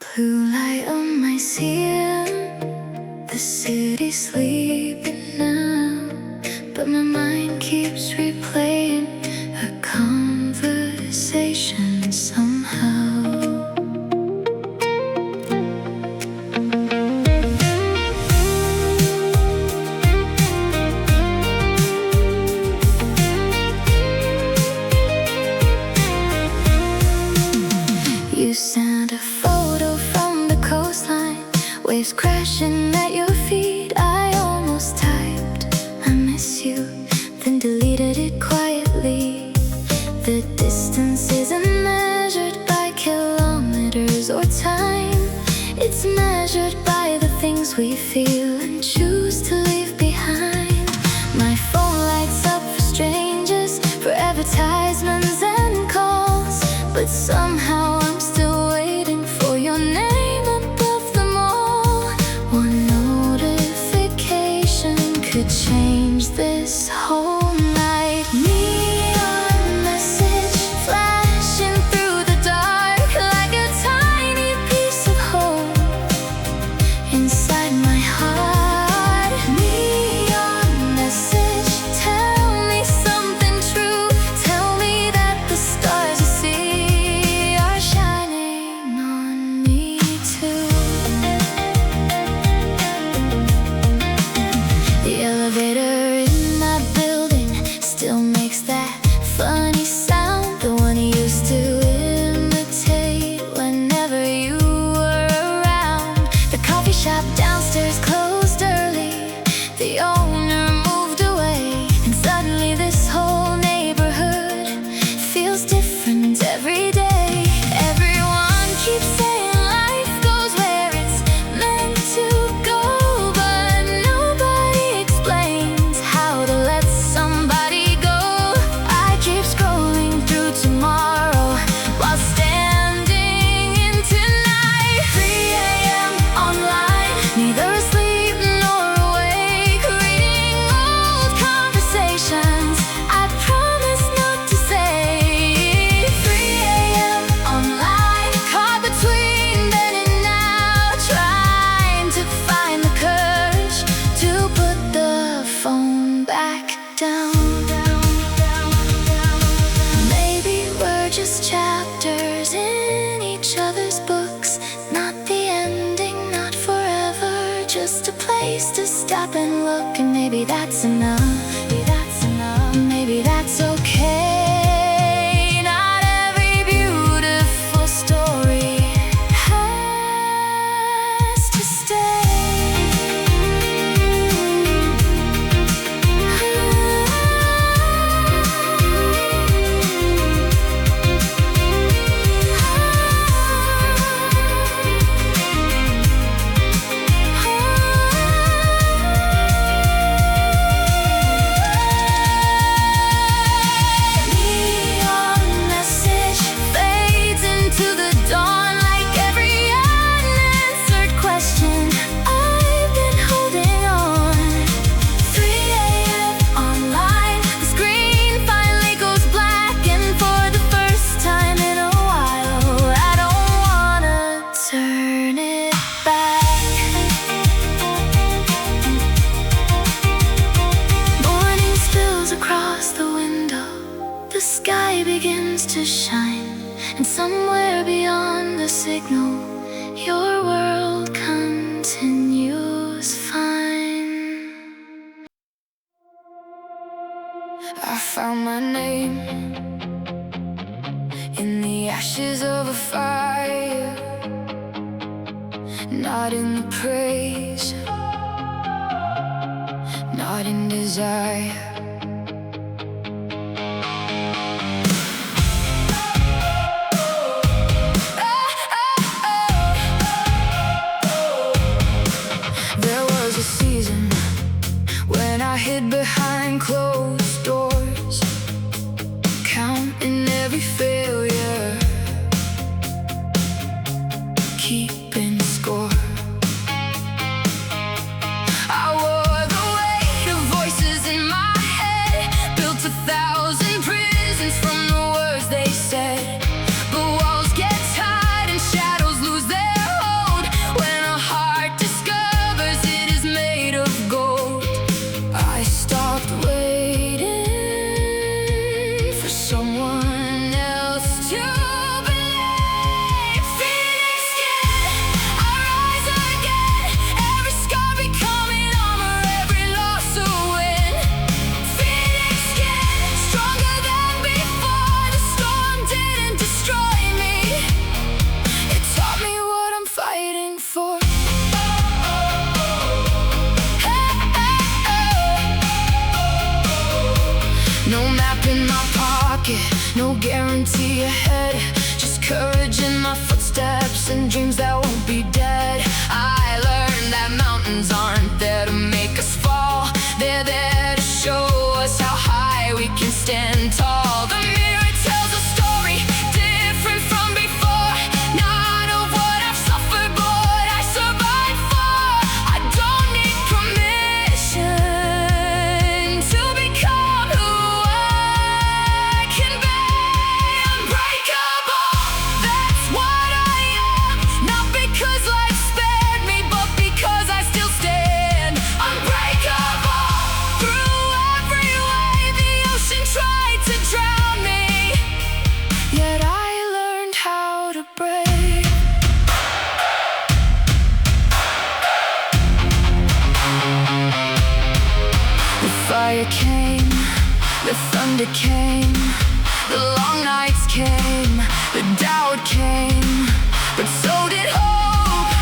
Blue light on my ceiling, the city's sleeping now, but my mind keeps replaying a conversation somehow. You sent a photo from the coastline, waves crashing at your feet. I almost typed, I miss you, then deleted it quietly. The distance isn't measured by kilometers or time. It's measured by the things we feel and choose to leave behind. My phone lights up for strangers, for advertisements and calls, but somehow I'm still waiting for your name above them all. One notification could change this whole night. Neon message flashing through the dark like a tiny piece of hope inside my heart. Neon message, tell me something true. Tell me that the stars you see are shining on me too. The elevator in my building still makes that funny sound, the one you used to imitate whenever you were around. The coffee shop downstairs closed early, the owner moved away, and suddenly this whole neighborhood feels different every day. Everyone keeps saying life goes where it's meant to go, but nobody explains how to let somebody go. I keep scrolling through tomorrow while standing in tonight. 3 a.m. online, neither asleep nor awake, reading old conversations I promise not to say. 3 a.m. online, caught between then and now, trying to find the courage to put the phone back down. Maybe we're just chapters in each other's books, not the ending, not forever, just a place to stop and look. And maybe that's enough, maybe that's okay. Not every beautiful story has to stay. Neon message fades into the dawn like every unanswered question I've been holding on. 3 a.m. online, the screen finally goes black, and for the first time in a while, I don't wanna turn it back. Morning spills across the window, the sky begins to shine, and somewhere beyond the signal, your world continues fine. I found my name in the ashes of a fire, not in the praise, not in desire. There was a season when I hid behind closed doors, counting every failure, keeping score. I wore the weight of voices in my head, built 1,000 prisons from the words they said. But walls get tight and shadows lose their in my pocket, no guarantee ahead, just courage in my footsteps and dreams that won't be dead. I learned that mountains aren't there to make us fall, they're there to show us how high we can stand tall. The mirror tells a story different from before, not of what I've suffered but what I survived for. I don't need permission to become who I can be. Unbreakable, that's what I am, not because life spared me but because I still stand. Unbreakable, through every wave the ocean tried to drown me, yet I learned how to break. The fire came, the thunder came, the long nights came, the doubt came, but so did hope,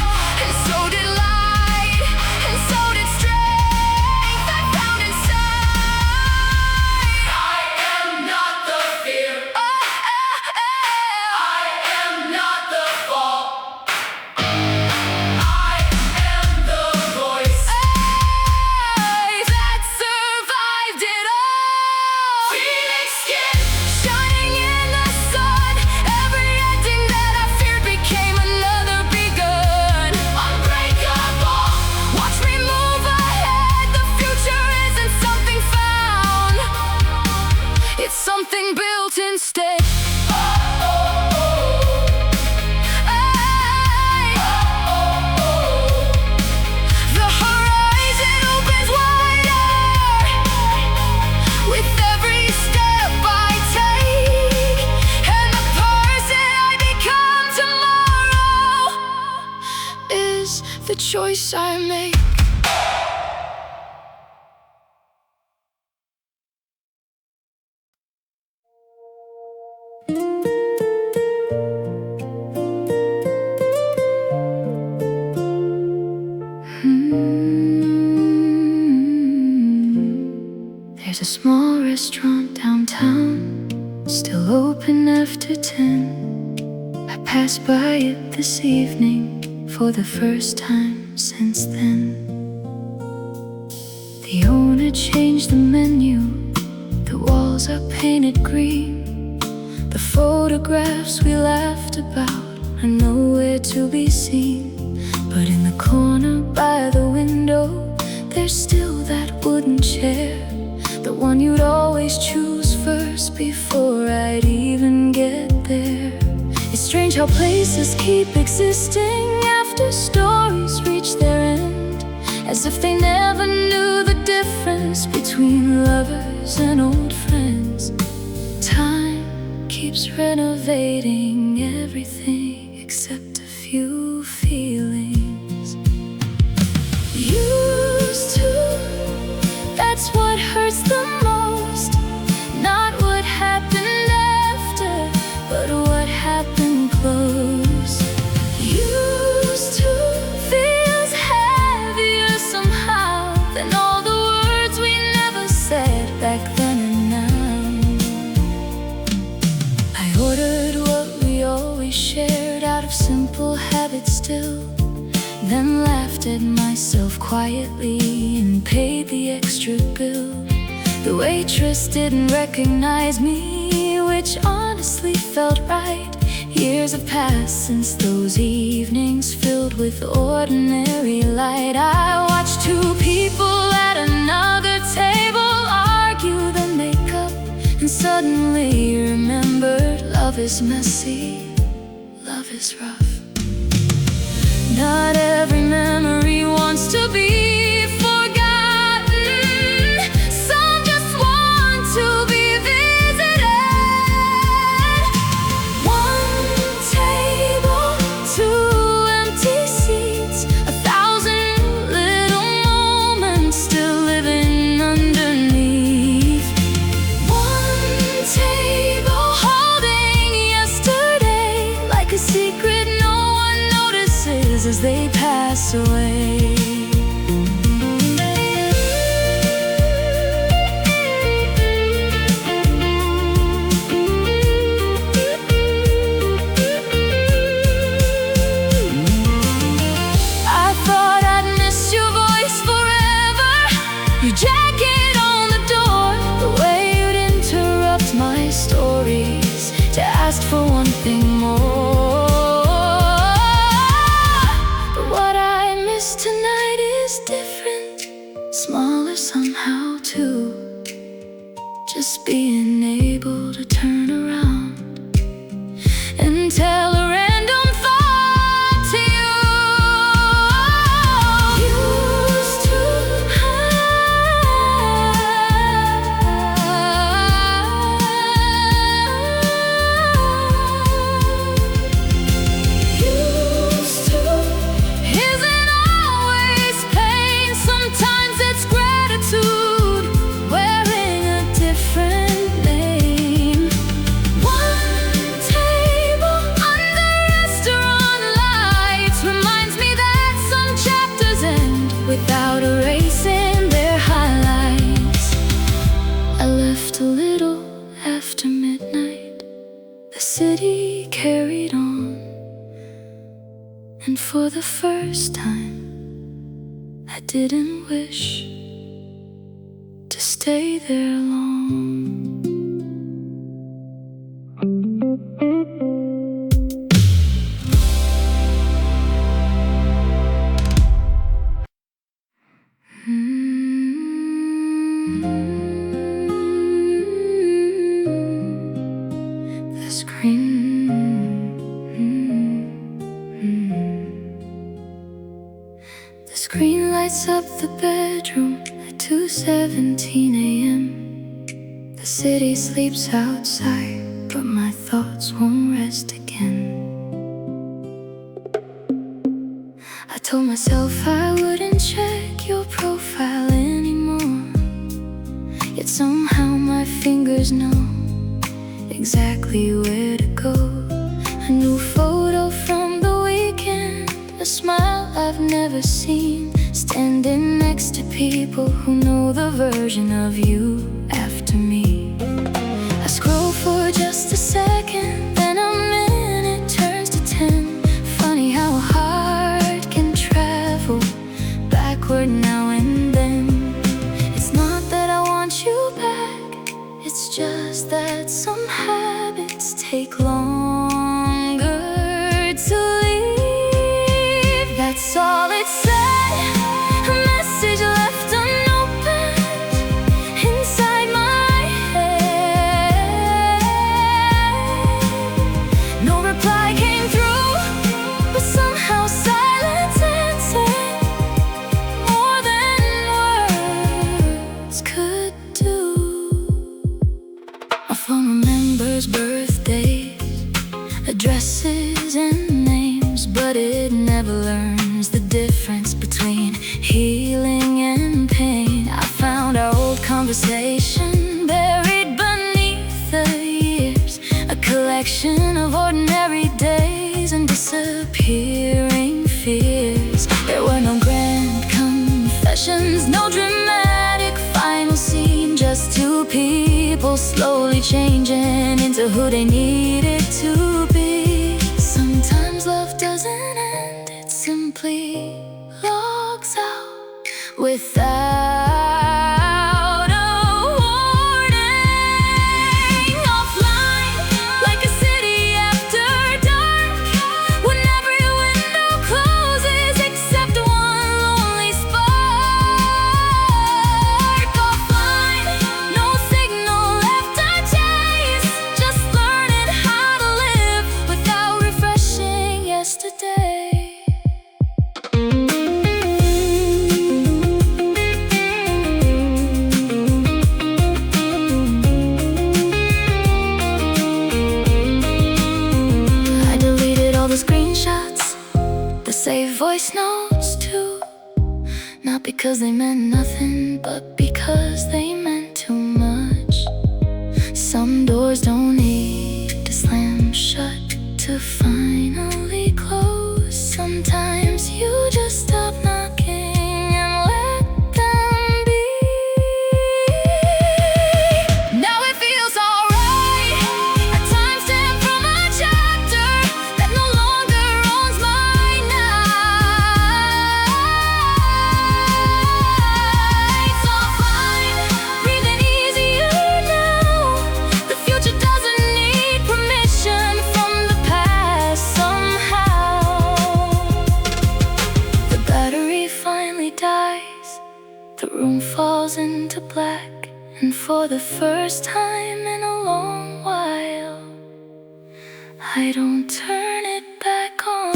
and so did light, and so did strength I found inside. I am not the fear, I am not the fall, I am the voice that survived it all. Phoenix skin, shining in the sun, every ending that I feared became another begun. Unbreakable, watch me move ahead, the future isn't something found, it's something built instead. The horizon opens wider with every step I take, and the person I become tomorrow is the choice I make. There's a small restaurant downtown, still open after 10. I passed by it this evening for the first time since then. The owner changed the menu, the walls are painted green. The photographs we laughed about are nowhere to be seen. But in the corner by the window, there's still that wooden chair, the one you'd always choose first before I'd even get there. It's strange how places keep existing after stories reach their end, as if they never knew the difference between lovers and old friends. Time keeps renovating everything except a few feelings. Used to, that's what hurts the most, not what happened after, but what happened close. Used to feels heavier somehow than all the words we never said back then and now. I ordered what we always shared out of simple habit still, then laughed at myself quietly and paid the extra bill. The waitress didn't recognize me, which honestly felt right. Years have passed since those evenings filled with ordinary light. I watched two people at another table argue, then make up, and suddenly remembered love is messy, love is rough. Not every memory wants to be forgotten, some just want to be visited. One table, two empty seats, 1,000 little moments still living underneath. One table holding yesterday like a secret no one notices as they pass away. And for the first time, I didn't wish to stay there long. The screen, the screen lights up the bedroom at 2:17 a.m. The city sleeps outside, but my thoughts won't rest again. I told myself I wouldn't check your profile anymore, yet somehow my fingers know exactly where to go. A new photo from the weekend, a smile I've never seen, standing next to people who know the version of you after me. I scroll for just a second, then a minute turns to 10. Funny how a heart can travel backward now and then. It's not that I want you back, it's just that some habits take longer to leave. That's all it said, a message left unopened inside my head. No reply came through, but somehow silence answered more than words could do. My phone remembers birthdays, addresses and names, but it never learns the difference between healing and pain. I found our old conversation buried beneath the years, a collection of ordinary days and disappearing fears. There were no grand confessions, no dramatic final scene, just two people slowly changing into who they needed to be. Sometimes love doesn't end, it simply logs out without a warning. Offline, like a city after dark, when every window closes except one lonely spark. Offline, no signal left to chase, just learning how to live without refreshing yesterday. I deleted all the screenshots, the saved voice notes too. Not because they meant nothing, but because they meant too much. Some doors don't need to slam shut to finally close. Sometimes you just stop knocking and let them be. Now it feels alright, a timestamp from a chapter that no longer owns my nights. All fine, breathing easier now. The future doesn't need permission from the past somehow. The battery finally dies, the room falls into black, and for the first time in a long while, I don't turn it back on.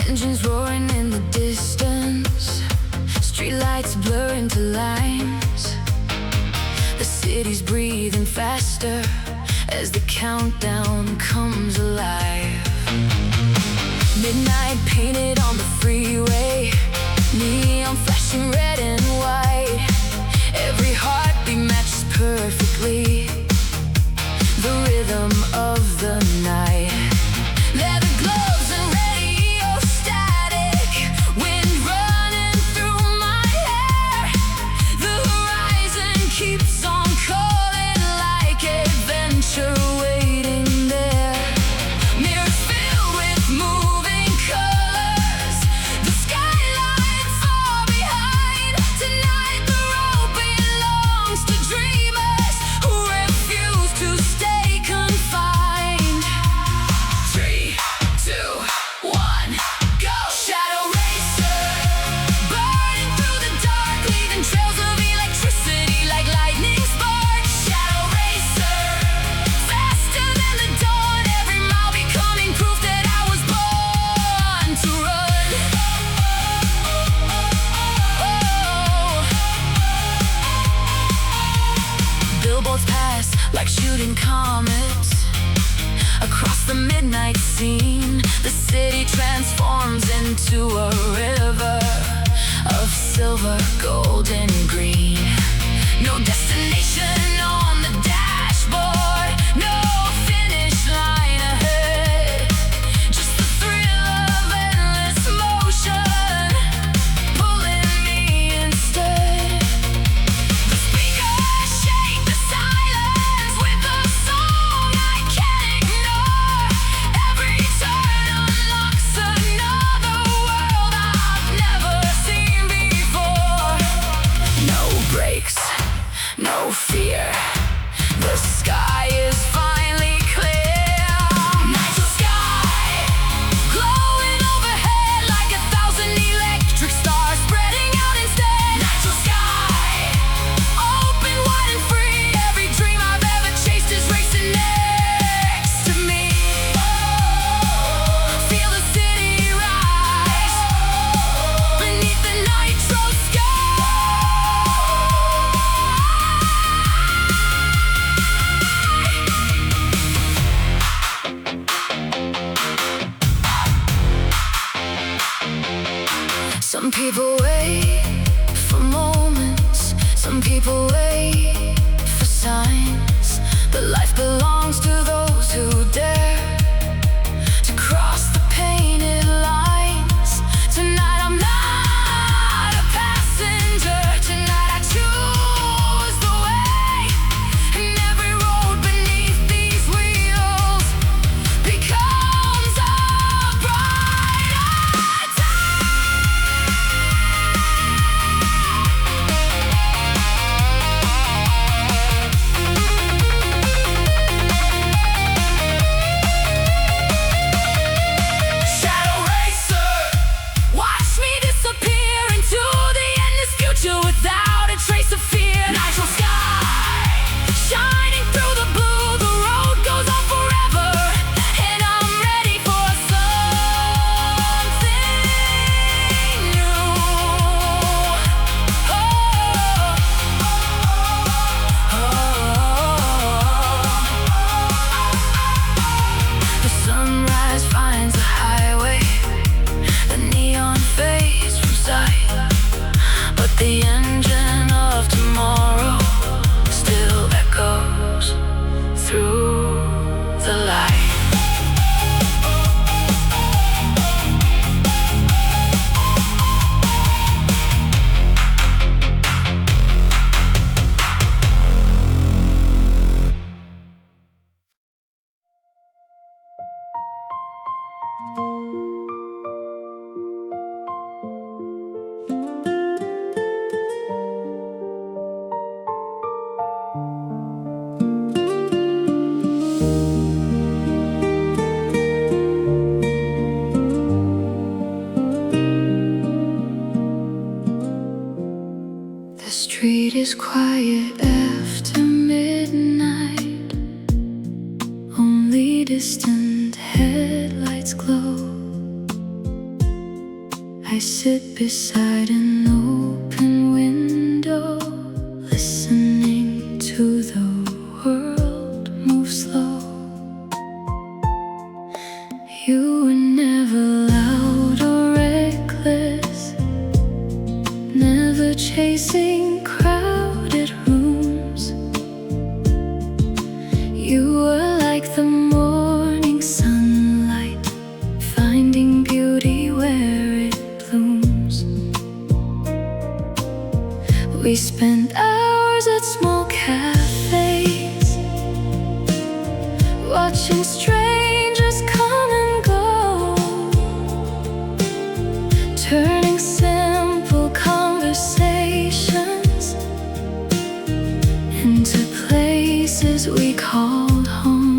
Engines roaring in the distance, streetlights blur into lines. The city's breathing faster as the countdown comes alive. Midnight painted on the freeway, neon flashing red and white. Every heartbeat matches perfectly the rhythm of the night. Leather gloves and radio static, wind running through my hair. The horizon keeps on calling like adventure waiting there. Mirrors filled with moving colors, the skyline far behind. Tonight the road belongs to dreamers who refuse to stay confined. 3, 2, 1, go! Shadow racer, burning through the dark, leaving trails of electricity like lightning sparks. Shadow racer, faster than the dawn, every mile becoming proof that I was born to run. Billboards pass like shooting comets across the midnight scene. The city transforms into a river of silver, gold, and green. No destination on the dashboard, no finish line ahead. Just the thrill of endless motion pulling me instead. The speakers shake the silence with a song I can't ignore. Every turn unlocks another world I've never seen before. No brakes, no fear. The sky is finally clear. Night sky, glowing overhead like 1,000 electric stars spreading out instead. Night sky, open wide and free. Every dream I've ever chased is racing next to me. Feel the city rise beneath the nitro sky. Some people wait for moments, some people wait for signs. But life belongs to those who dare to cross the painted lines. Tonight I'm not a passenger, tonight I choose the way. And every road beneath these wheels becomes a brighter time. Shadow racer, watch me disappear into the endless future without a trace of fear. Nitro sky, shining through the blue, the road goes on forever, and I'm ready for something new. The sunrise finds the highway, the neon fades from sight, but the engine of tomorrow still echoes through the light. The street is quiet after midnight, only distant headlights glow. I sit beside an open window, listening to the world move slow. You were never loud. spent hours at small cafes, watching strangers come and go, turning simple conversations into places we called home.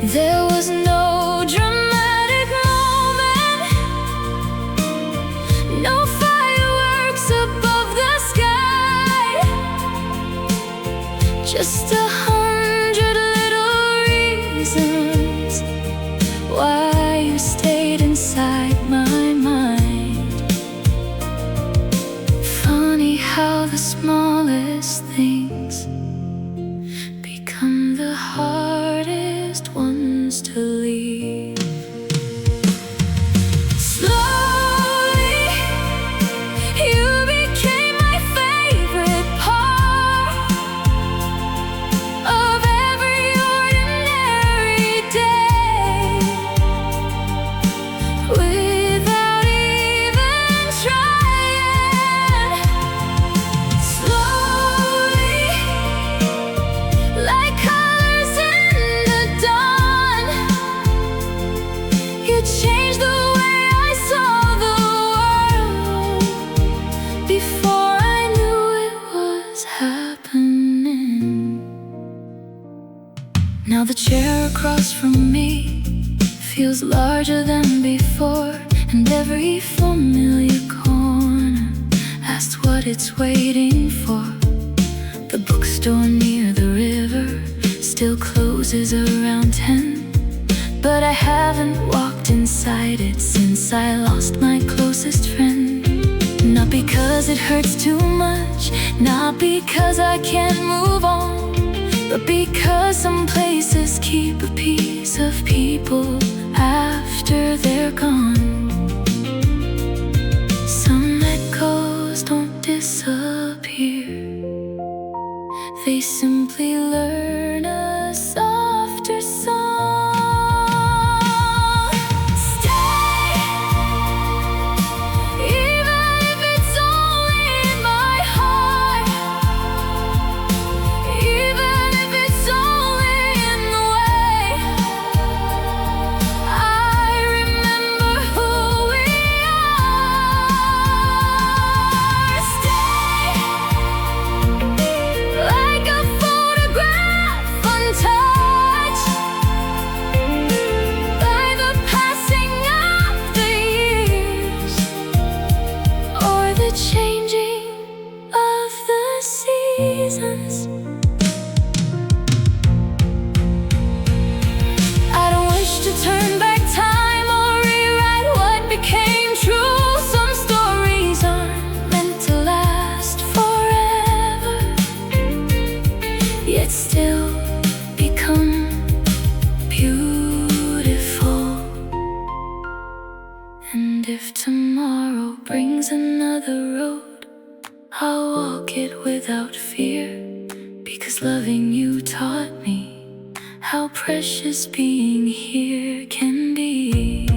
There was no dramatic moment, no fireworks above the sky, just 100 little reasons why you stayed inside my mind. Funny how the smallest things become the hardest ones to leave. Slowly, you became my favorite part of every ordinary day, without even trying. Slowly, like colors in the dawn, you changed the way I saw the world before I knew it was happening. Now the chair across from me feels larger than before, and every familiar corner asks what it's waiting for. The bookstore near the river still closes around 10, but I haven't walked inside it since I lost my closest friend. Not because it hurts too much, not because I can't move on, but because some places keep a piece of people after they're gone. Some echoes don't disappear, they simply learn a softer song. Stay, even if it's only in my heart, even if it's only in the way I remember who we are. Stay, like a photograph untouched by the passing of the years, or the changing of the seasons. I don't wish to turn back time or rewrite what became true. Some stories aren't meant to last forever, yet still become beautiful. And if tomorrow brings another road, I'll walk it without fear, because loving you taught me how precious being here can be.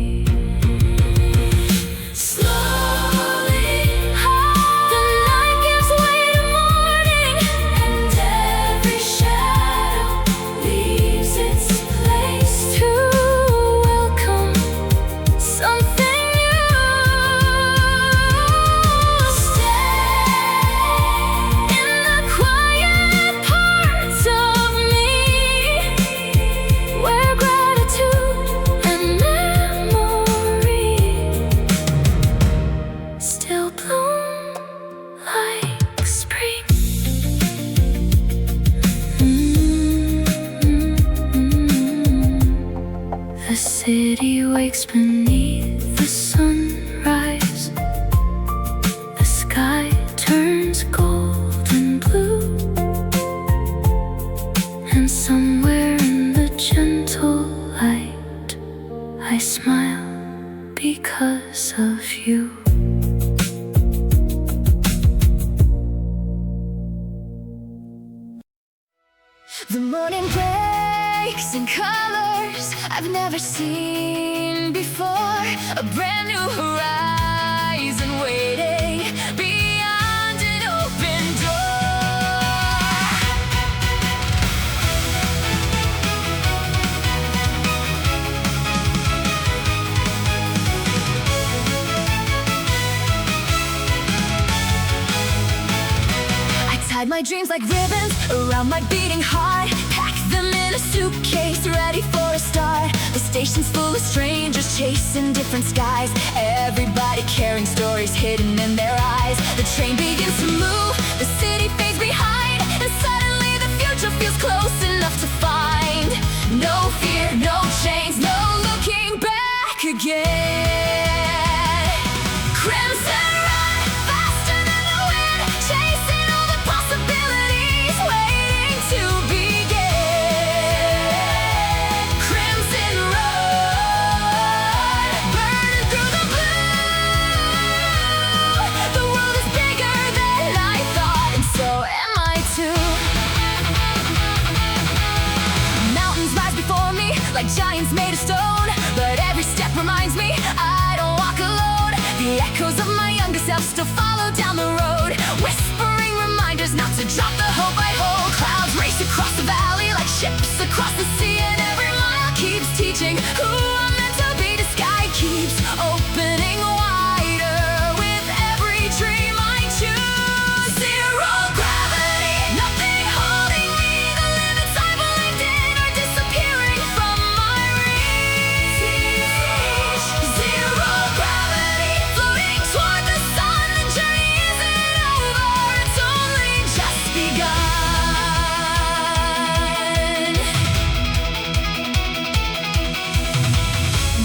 Slowly, the night gives way to morning, and every shadow leaves its place to welcome something new. Stay in the quiet parts of me, where gratitude and memory still bloom like spring. The city wakes beneath the sunrise, the sky turns gold and blue, and somewhere in the gentle light I smile because of you. The morning breaks in colors I've never seen before, a brand new horizon waiting beyond Tied my dreams like ribbons around my beating heart. Packed them in a suitcase, ready for a start. The station's full of strangers chasing different skies. Everybody carrying stories hidden in their eyes. The train begins to move, the city fades behind, and suddenly the future feels close enough to find. No fear, no chains, no looking back again. Crimson run, faster than the wind, chasing all the possibilities, waiting to begin. Crimson road, burning through the blue. The world is bigger than I thought, and so am I too. Mountains rise before me like giants made of stone, but every step reminds me I don't walk alone. The echoes of my younger self still follow down the road, whispering reminders not to drop the hope I hold. Clouds race across the valley like ships across the sea, and every mile keeps teaching who I'm meant to be. The sky keeps opening wider with every dream I choose. Zero gravity, nothing holding me. The limits I believed in are disappearing from my reach. Zero gravity, floating toward the sun. The journey isn't over, it's only just begun.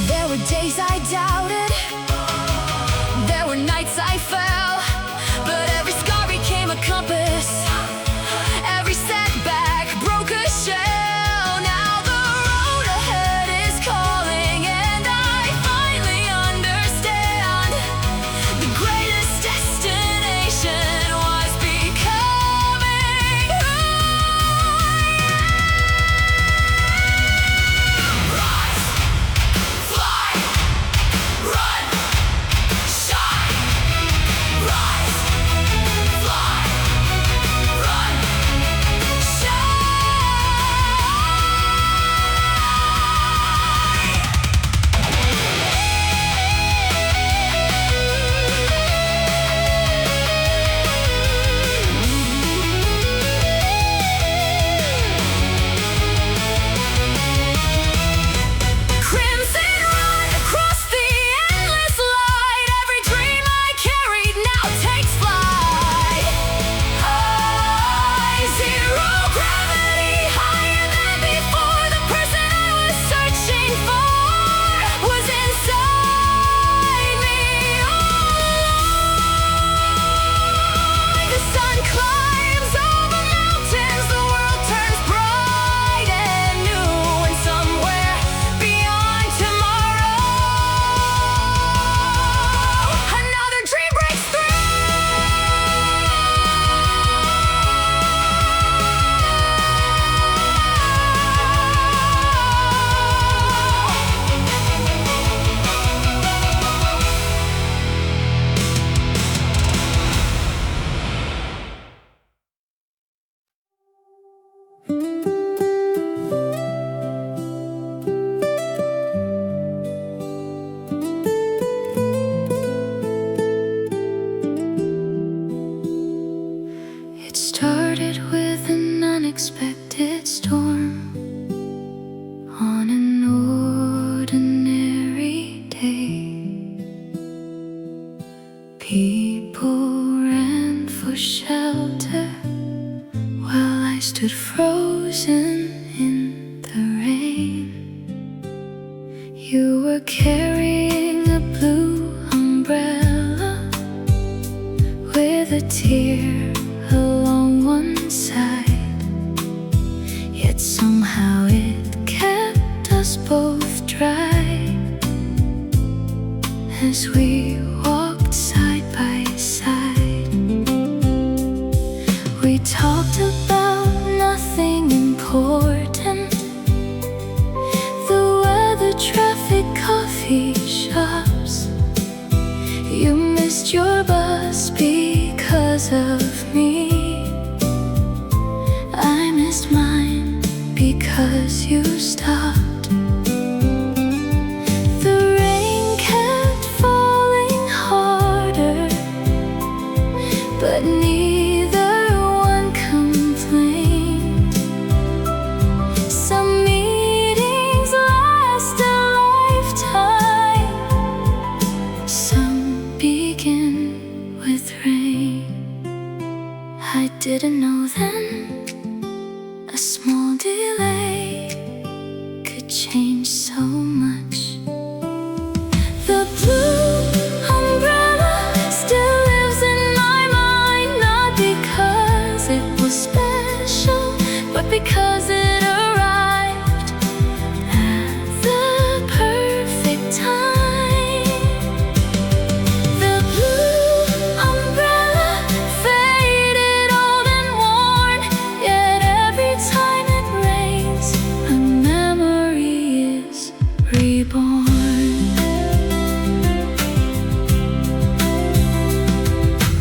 There were days I doubted, there were nights I fell, but every scar became a compass. Every setback broke a shell. Now the road ahead is calling, and I finally understand. The greatest destination was becoming who I am. Rise, fly, run, shine. Rise, fly, run, crimson run across the endless light. Every dream I carried now takes flight. Zero gravity, higher than before. The person I was searching for was inside me all along. The sun climbs over mountains, the world turns bright and new, and somewhere beyond tomorrow, another dream breaks through. It started with an unexpected storm on an ordinary day. People ran for shelter while I stood frozen in the rain. You were carrying a blue umbrella with a tear along one side, yet somehow it kept us both dry as we walked side by side. We talked about nothing important, the weather, traffic, coffee shops. You missed your bus because of me. I missed mine because you stopped. The rain kept falling because it arrived at the perfect time. The blue umbrella faded, old and worn, yet every time it rains, a memory is reborn.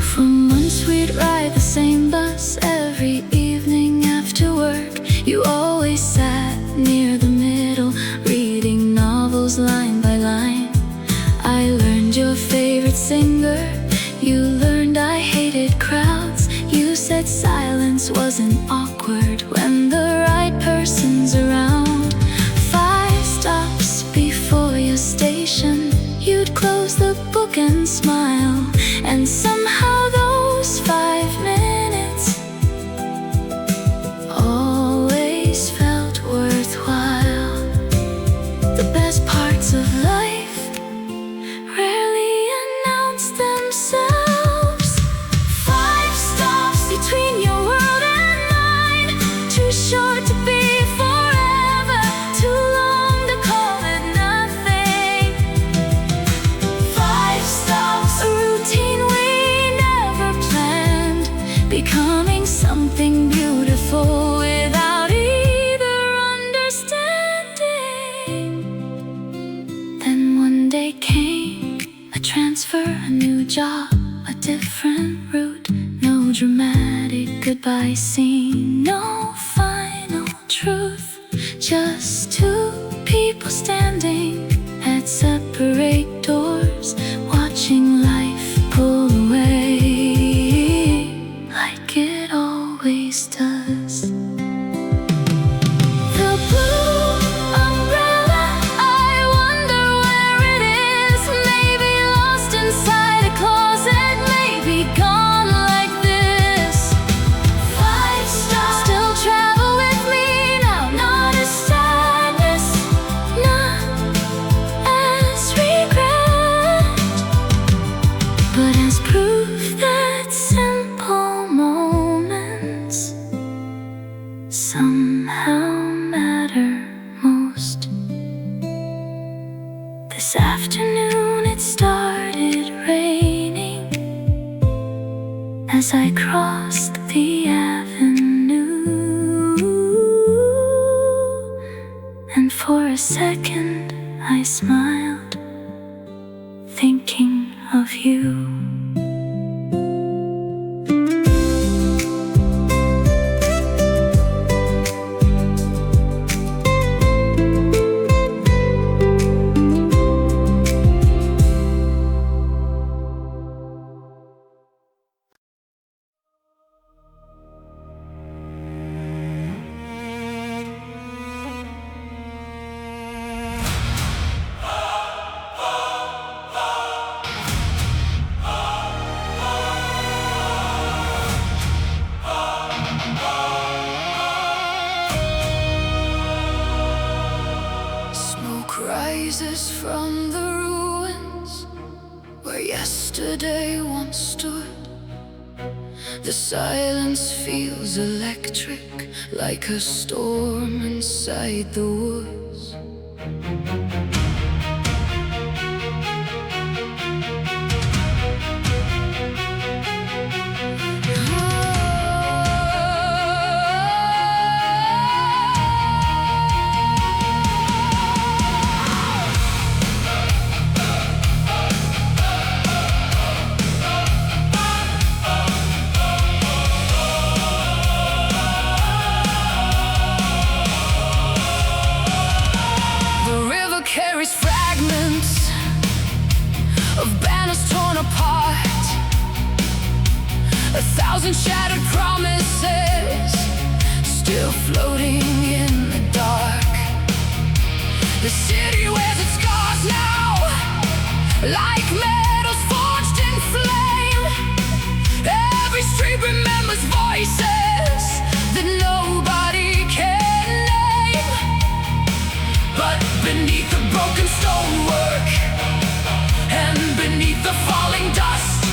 For months we'd ride the same bus every evening after work. You always sat near the middle, reading novels line by line. I learned your favorite singer, you learned I hated crowds. You said silence wasn't awkward when the right person's around. 5 stops before your station, you'd close the book and smile. And somehow those 5 minutes always felt worthwhile. The best parts of life rarely announce themselves. 5 stops between your world and mine, too short to be forever, too long to call it nothing. 5 stops, a routine we never planned, becoming something beautiful without either understanding. Then one day came a transfer, a new job, a different route. No dramatic goodbye scene, no final truth. Just 2 people standing at separate doors, watching life pull away like it always does. The blue umbrella, I wonder where it is. Maybe lost inside a closet, maybe gone like this. 5 stops, still travel with me now, not as sadness, not as regret, but as proof that simple moments somehow matter most. This afternoon it started raining as I crossed the avenue, and for a second I smiled, thinking of you. Smoke rises from the ruins where yesterday once stood. The silence feels electric, like a storm inside the woods. Carries fragments of banners torn apart, 1,000 shattered promises still floating in the dark. The city wears its scars now, like metals forged in flame. Every street remembers voices that nobody can name. But beneath the broken stonework and beneath the falling dust,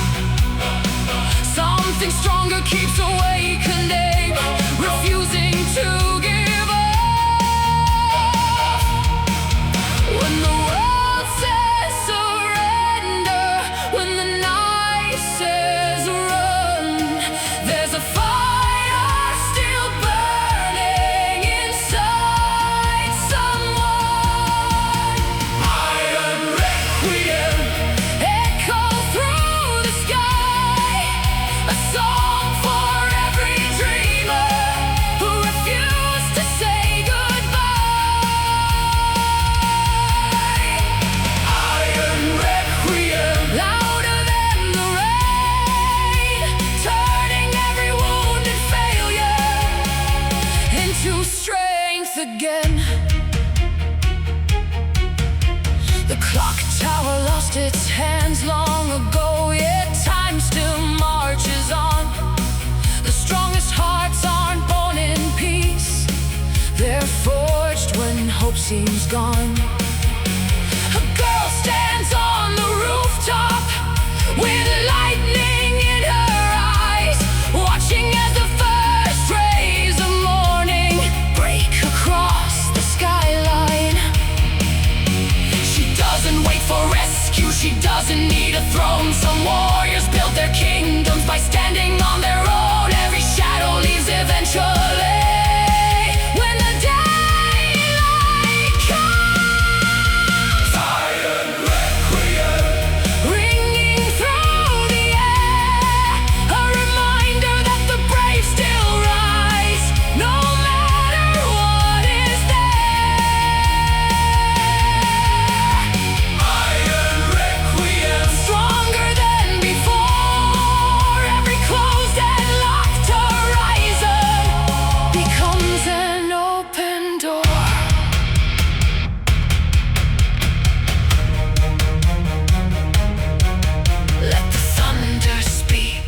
something stronger keeps awakening, refusing to again. The clock tower lost its hands long ago, yet time still marches on. The strongest hearts aren't born in peace, they're forged when hope seems gone. A girl stands on the rooftop with lightning in her eyes, watching as the first rays of morning break across the skyline. She doesn't wait for rescue, she doesn't need a throne. Some warriors built their kingdoms by standing on their own. Every shadow leaves eventually. When the daylight comes, iron requiem ringing through the air, a reminder that the brave still rise, no matter what is there. Iron requiem, stronger than before. Every closed and locked horizon becomes an open door. Let the thunder speak,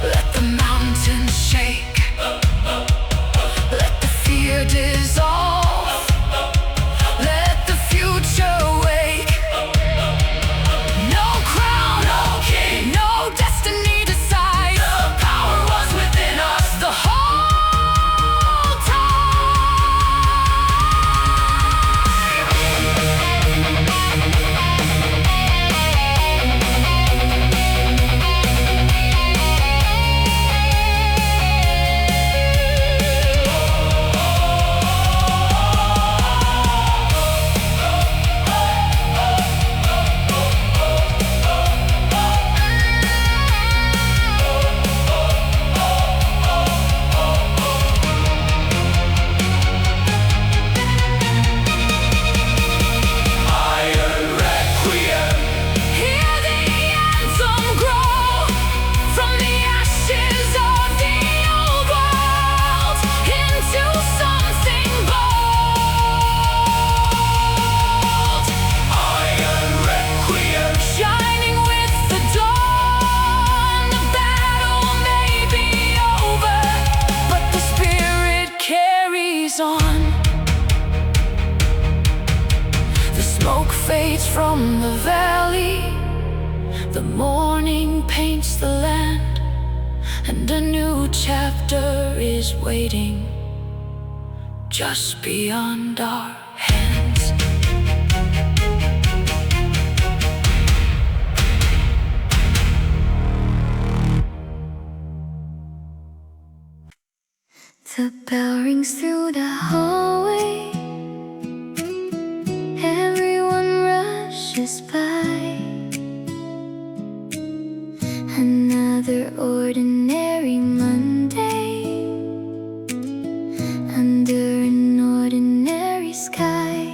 let the mountains shake, let the fear dissolve, let the future wake. No crown, no king, no destiny decides. The power was within us the whole Iron requiem. Hear the anthem grow from the ashes of the old world into something bold. Iron requiem, shining with the dawn. The battle may be over, but the spirit carries on. The smoke fades from the valley, the morning paints the land, and a new chapter is waiting just beyond our hands. The bell rings through the hallway, everyone rushes by. Another ordinary Monday under an ordinary sky.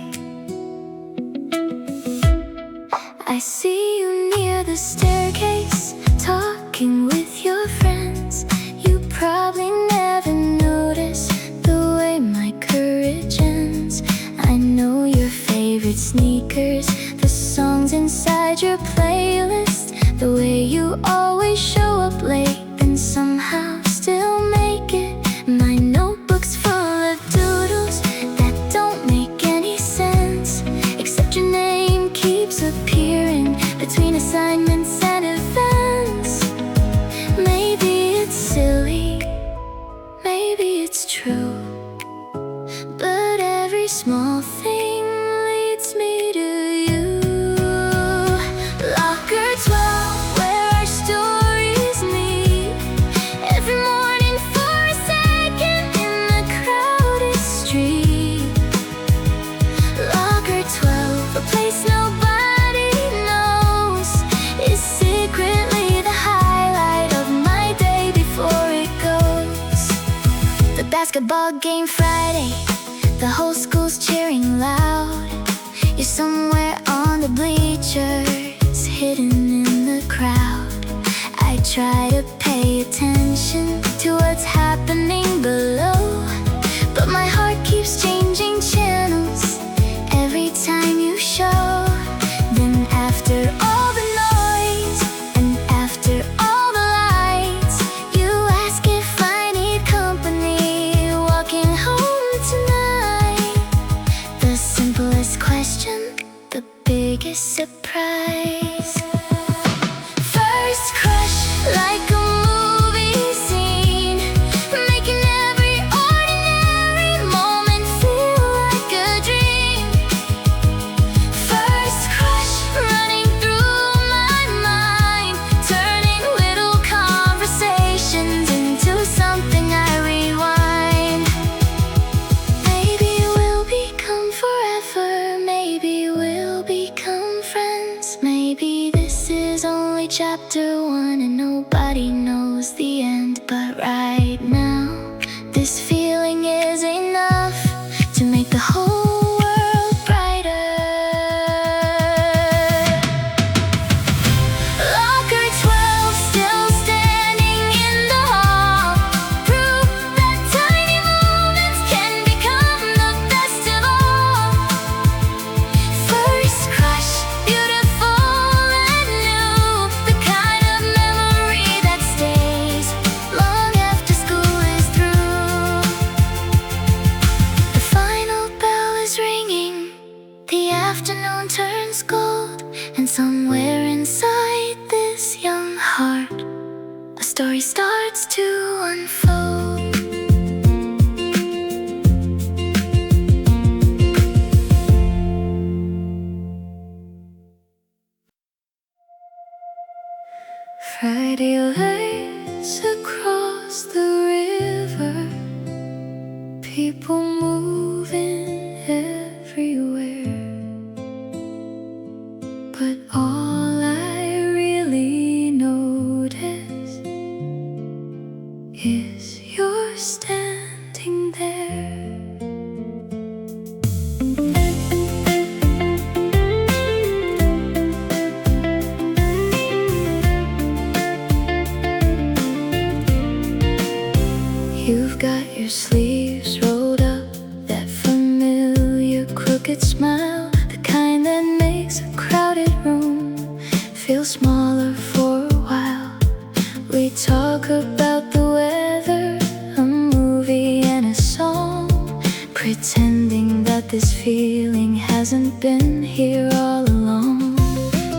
I see you near the staircase, talking with your friends. You probably never notice the way my courage ends. I know your favorite sneakers, the songs inside your playlist, the way you always show up late and somehow still make it. My notebook's full of doodles that don't make any sense, except your name keeps appearing between assignments and events. Maybe it's silly, maybe it's true, but every small thing leads me to you. Locker 12, where our stories meet, every morning for a second in the crowded street. Locker 12, a place nobody knows, is secretly the highlight of my day before it goes. The basketball game Friday, the whole school's cheering loud. You're somewhere on the bleachers, hidden in the crowd. I try to pay attention to what's happening below, but my heart biggest surprise. First crush, like a movie scene, making every ordinary moment feel like a dream. First crush, running through my mind, turning little conversations into something I rewind. Maybe we'll become forever, maybe we'll become friends. Maybe this is only chapter 1 and nobody knows the end. But right now, this feeling is enough to make the whole world brighter. Locker 12 still standing in the hall, proof that tiny moments can become the best of all. First crush, beautiful and new, the kind of memory that stays long after school is through. The final bell is ringing, the afternoon turns gold, and somewhere inside this young heart, a story starts to unfold. Friday lights across the river, people moving everywhere. But all I really notice is you're standing there. You've got your sleeves rolled up, that familiar crooked smile, the kind that makes a crowded room feel smaller for a while. We talk about the weather, a movie and a song, pretending that this feeling hasn't been here all along.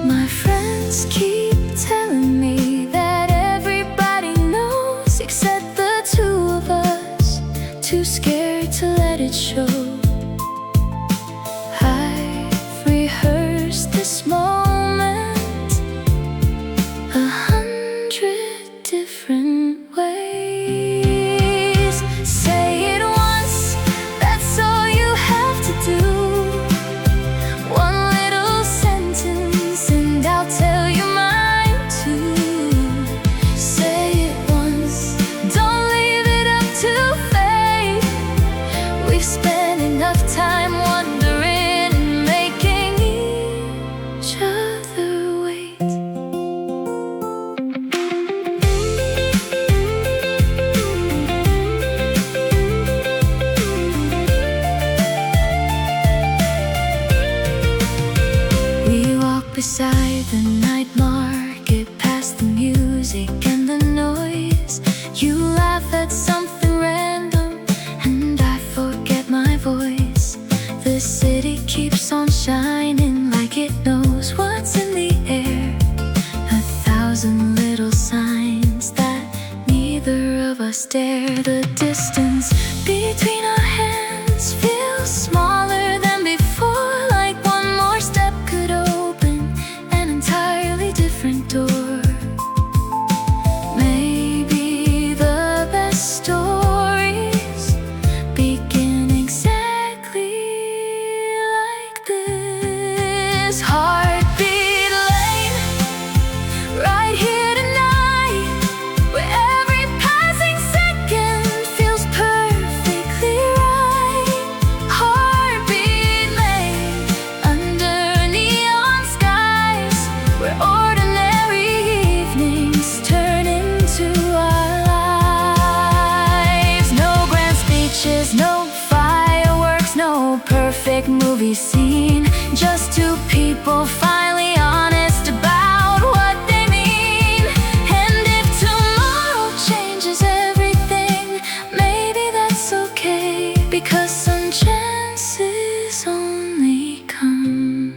My friends keep telling me that everybody knows except the two of us, too scared to let it show. I've rehearsed this moment 100 different ways. Say it once, that's all you have to do. One little sentence and I'll tell you mine too. Say it once, don't leave it up to fate. We've spent enough time wondering and making each other wait. We walk beside the night market, past the music and the noise. You laugh at something random and I forget my voice. The city keeps on shining like it knows what's in the air. 1,000 little signs that neither of us dare. The distance between our hands feels smaller than before, like one more step could open an entirely different door. Maybe the best stories begin exactly like this. Heartbeat lane, right here tonight, where every passing second feels perfectly right. Heartbeat lane, under neon skies, where ordinary evenings turn into our lives. No grand speeches, no fireworks, no perfect movie scene, just two people finally honest about what they mean. And if tomorrow changes everything, maybe that's okay, because some chances only come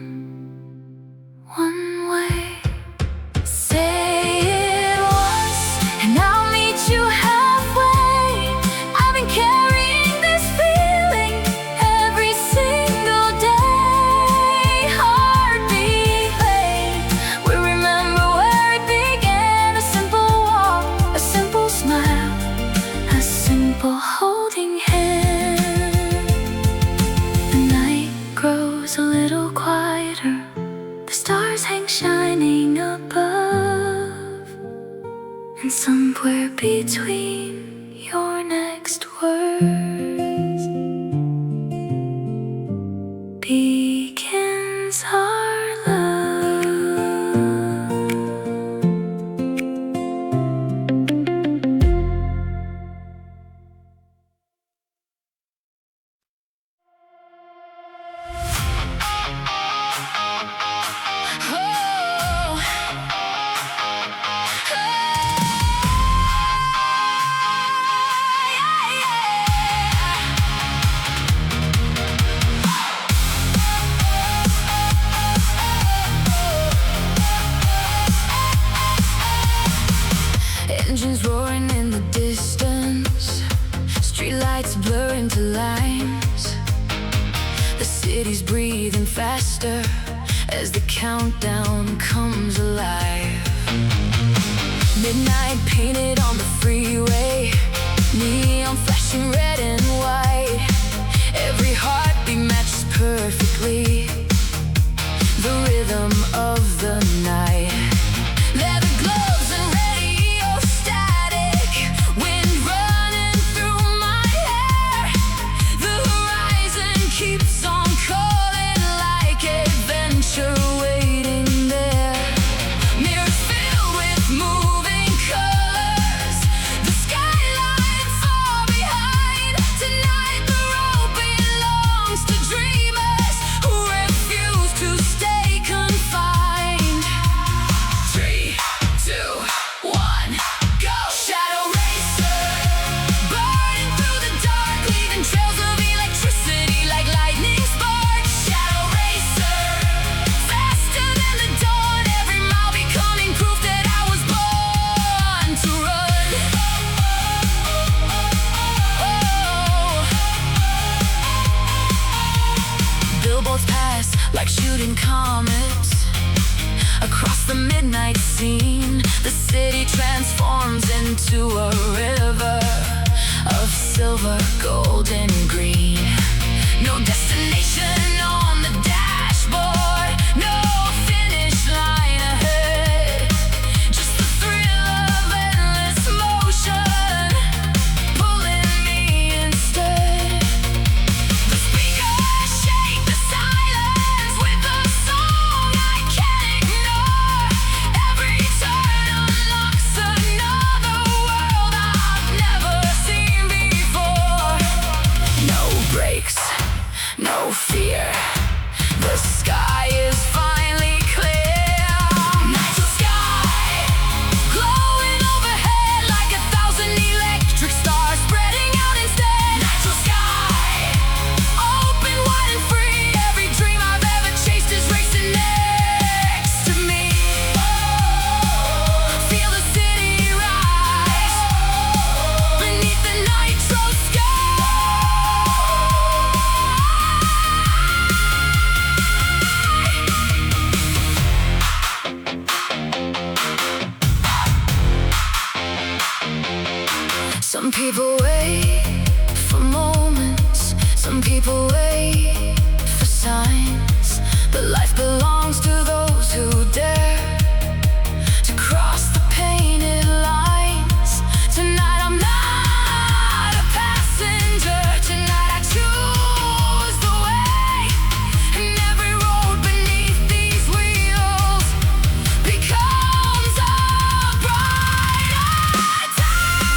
something shining above, and somewhere between your next words begins our love. Engines roaring in the distance, streetlights blur into lines. The city's breathing faster as the countdown comes alive. Midnight painted on the freeway, neon flashing red and white. Every heartbeat matches perfectly the rhythm of the night. Leather gloves and radio static, wind running through my hair. The horizon keeps on calling like adventure waiting there. Mirrors filled with moving colors, the skyline far behind. Tonight the road belongs to dreamers who refuse to stay confined. 3, 2, 1, go! Shadow racer, burning through the dark, leaving trails of electricity like lightning sparks. Shadow racer, faster than the dawn, every mile becoming proof that I was born to run. Billboards pass like shooting comets across the midnight scene. The city transforms into a river of silver, gold, and green. No destination on the dashboard, no finish line ahead. Just the thrill of endless motion pulling me instead. The speakers shake the silence with a song I can't ignore. Every turn unlocks another world I've never seen before. No brakes, no fear. The sky is finally clear. Night's sky, glowing overhead like 1,000 electric stars spreading out instead. Night's sky, open wide and free. Every dream I've ever chased is racing next to me. Feel the city rise beneath the nitro sky. Some people wait for moments, some people wait for signs. But life belongs to those who dare to cross the painted lines. Tonight I'm not a passenger, tonight I choose the way. And every road beneath these wheels becomes a brighter time.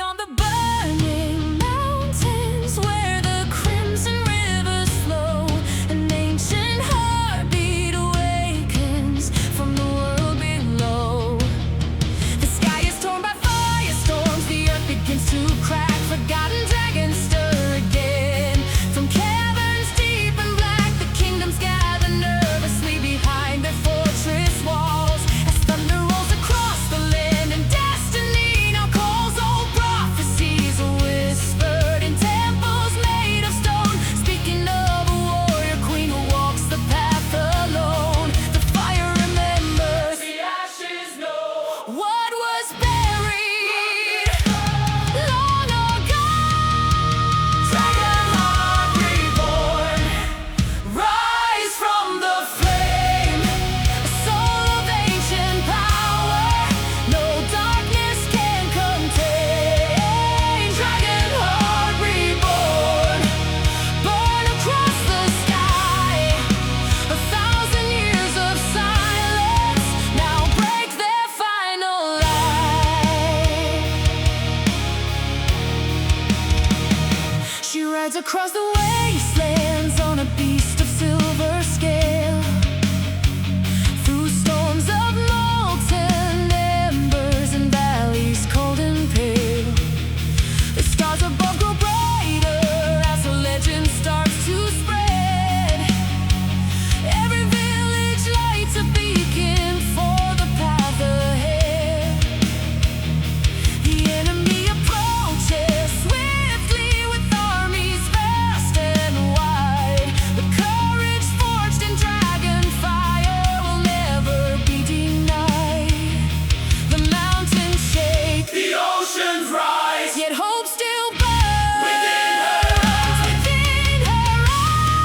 on the burning mountains where the crimson rivers flow. An ancient heartbeat awakens from the world below. The sky is torn by firestorms, the earth begins to crack. Forgotten dragons stir again. From caverns deep and black, the kingdoms gather nervously behind their fortress walls. As thunder rolls across the land and destiny now calls, old prophecies are whispered in temples made of stone, speaking of a warrior queen who walks the path alone. The fire remembers, the ashes know what was buried long ago. Dragon heart reborn, rise from the flame, a soul of ancient power no darkness can contain. Dragon heart reborn, burn across the sky. 1,000 years of silence now break their final lie. She rides across the wastelands on a beast of silver scale, through storms of molten embers and valleys cold and pale. The stars above grow brighter as the legend starts to spread. Every village lights a beacon for the path ahead. The enemy approaches swiftly with armies vast and wide. The courage forged in dragon fire will never be denied. The mountains shake, the oceans rise, yet hope still burns within her eyes.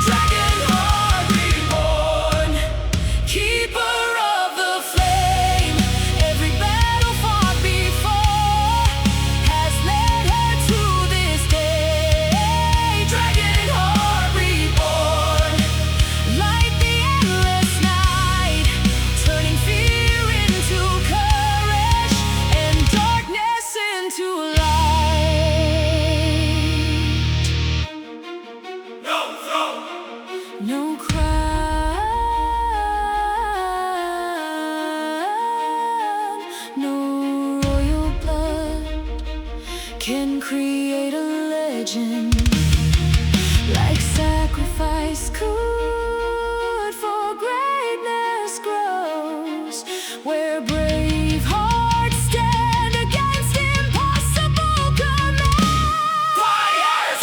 Dragon heart reborn, keeper of the flame. Every battle fought before has led her to this day. Dragon heart reborn, light the endless night, turning fear into courage and darkness into light. No crown, no royal blood can create a legend like sacrifice could, for greatness grows where brave hearts stand against impossible commands. Fires!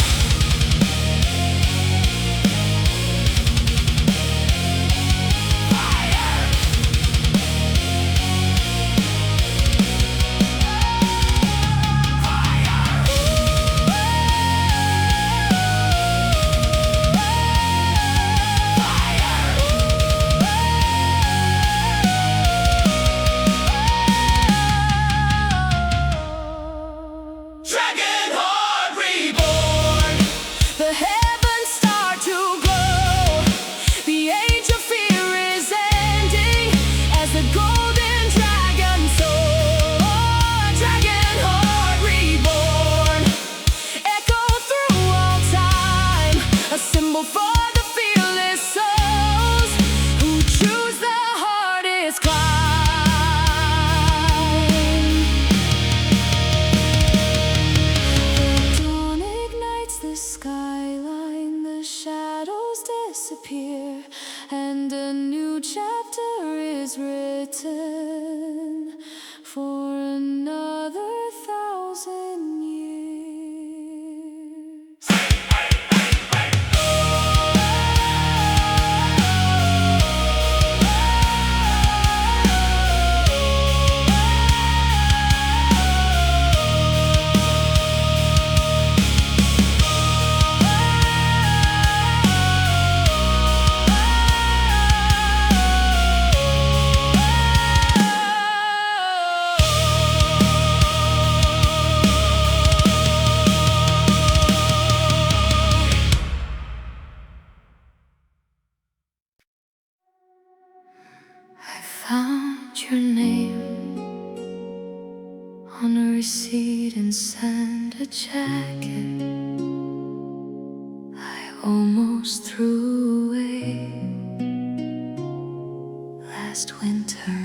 Dragon heart reborn, the heavens start to glow. The age of fear is ending as the golden dragon soars. Dragon heart reborn, echo through all time, a symbol for the fearless souls who choose the hardest climb. The dawn ignites the skyline, the shadows disappear, and a new chapter is written for another 1,000 years. seat and send a jacket I almost threw away last winter.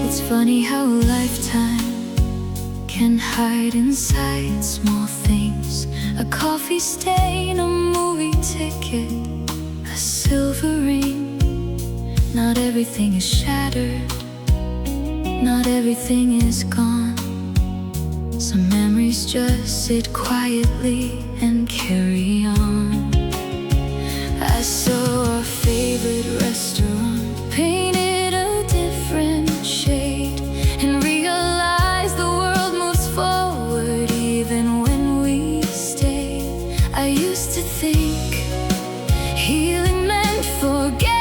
It's funny how a lifetime can hide inside small things. A coffee stain, a movie ticket, a silver ring. Not everything is shattered, not everything is gone. Some memories just sit quietly and carry on. I saw our favorite restaurant painted a different shade and realized the world moves forward even when we stay. I used to think healing meant forgetting.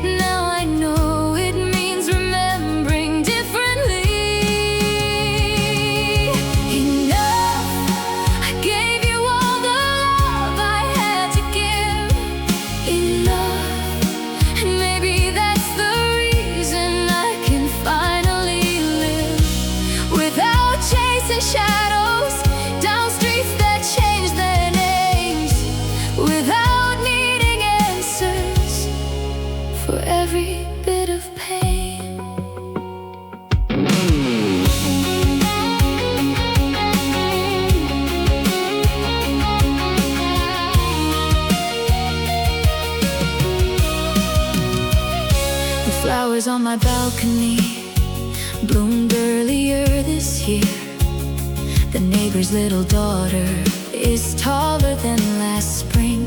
Now I know it means remembering differently. Enough, I gave you all the love I had to give. Enough, and maybe that's the reason I can finally live without chasing shadows down streets that change their names, without needing answers for every bit of pain. The flowers on my balcony bloomed earlier this year. The neighbor's little daughter is taller than last spring.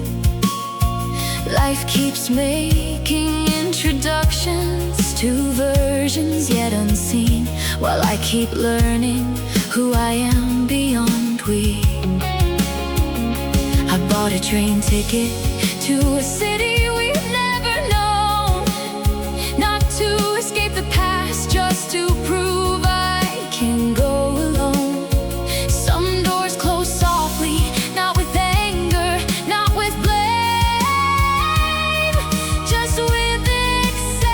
Life keeps making introductions to versions yet unseen, while I keep learning who I am beyond we. I bought a train ticket to a city we've never known, not to escape the past, just to prove I can go alone. Some doors close softly, not with anger, not with blame, just with acceptance.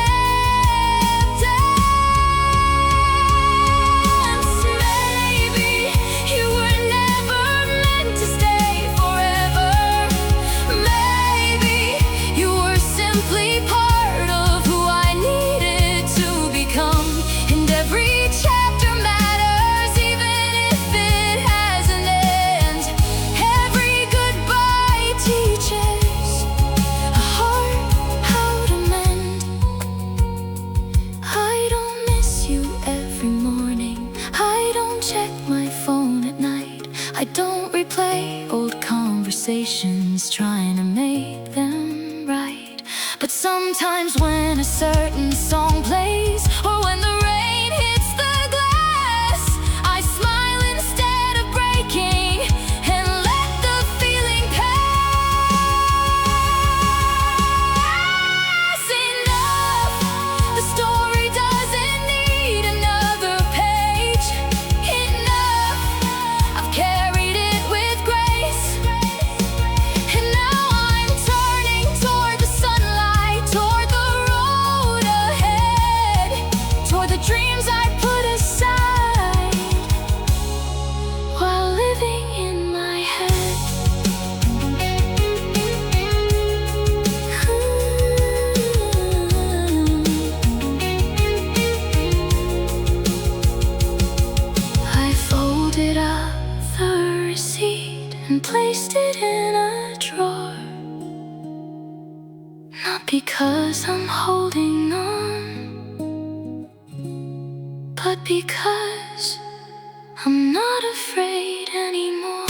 Maybe you were never meant to stay forever. Maybe you were simply part of who I needed to become. And every chapter matters, even if it has an end. Every goodbye teaches a heart how to mend. I don't miss you every morning, I don't check my phone at night, I don't replay old conversations trying to make them right. But sometimes when a certain song plays, or when the rain hits the glass, I smile instead of breaking and let the feeling pass. Enough, the story doesn't need another page. Enough, I've carried it with grace. And now I'm turning toward the sunlight, toward the road ahead, toward the dreams I put aside while living in my head. I folded up the receipt and placed it in a drawer, not because I'm holding on, but because I'm not afraid anymore.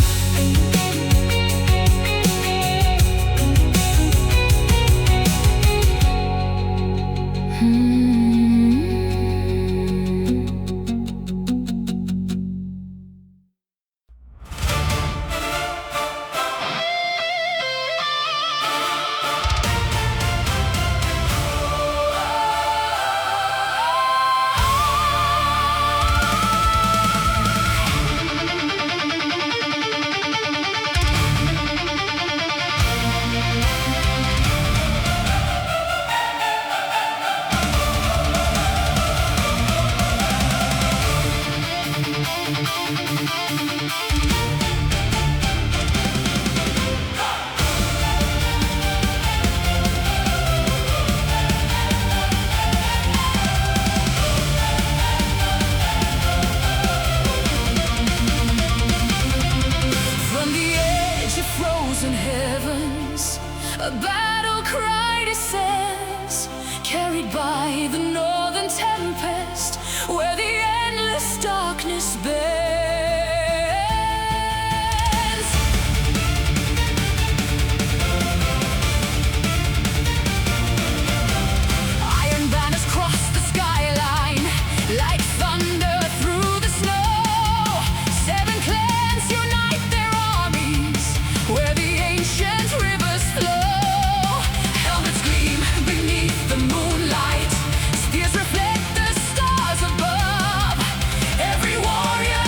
Heavens, a battle cry descends, carried by the northern tempest, where the endless darkness bends. Iron banners cross the skyline, like thunder through the snow. 7 clans unite their armies, where the ancient rivers flow. Helmets gleam beneath the moonlight, spears reflect the stars above. Every warrior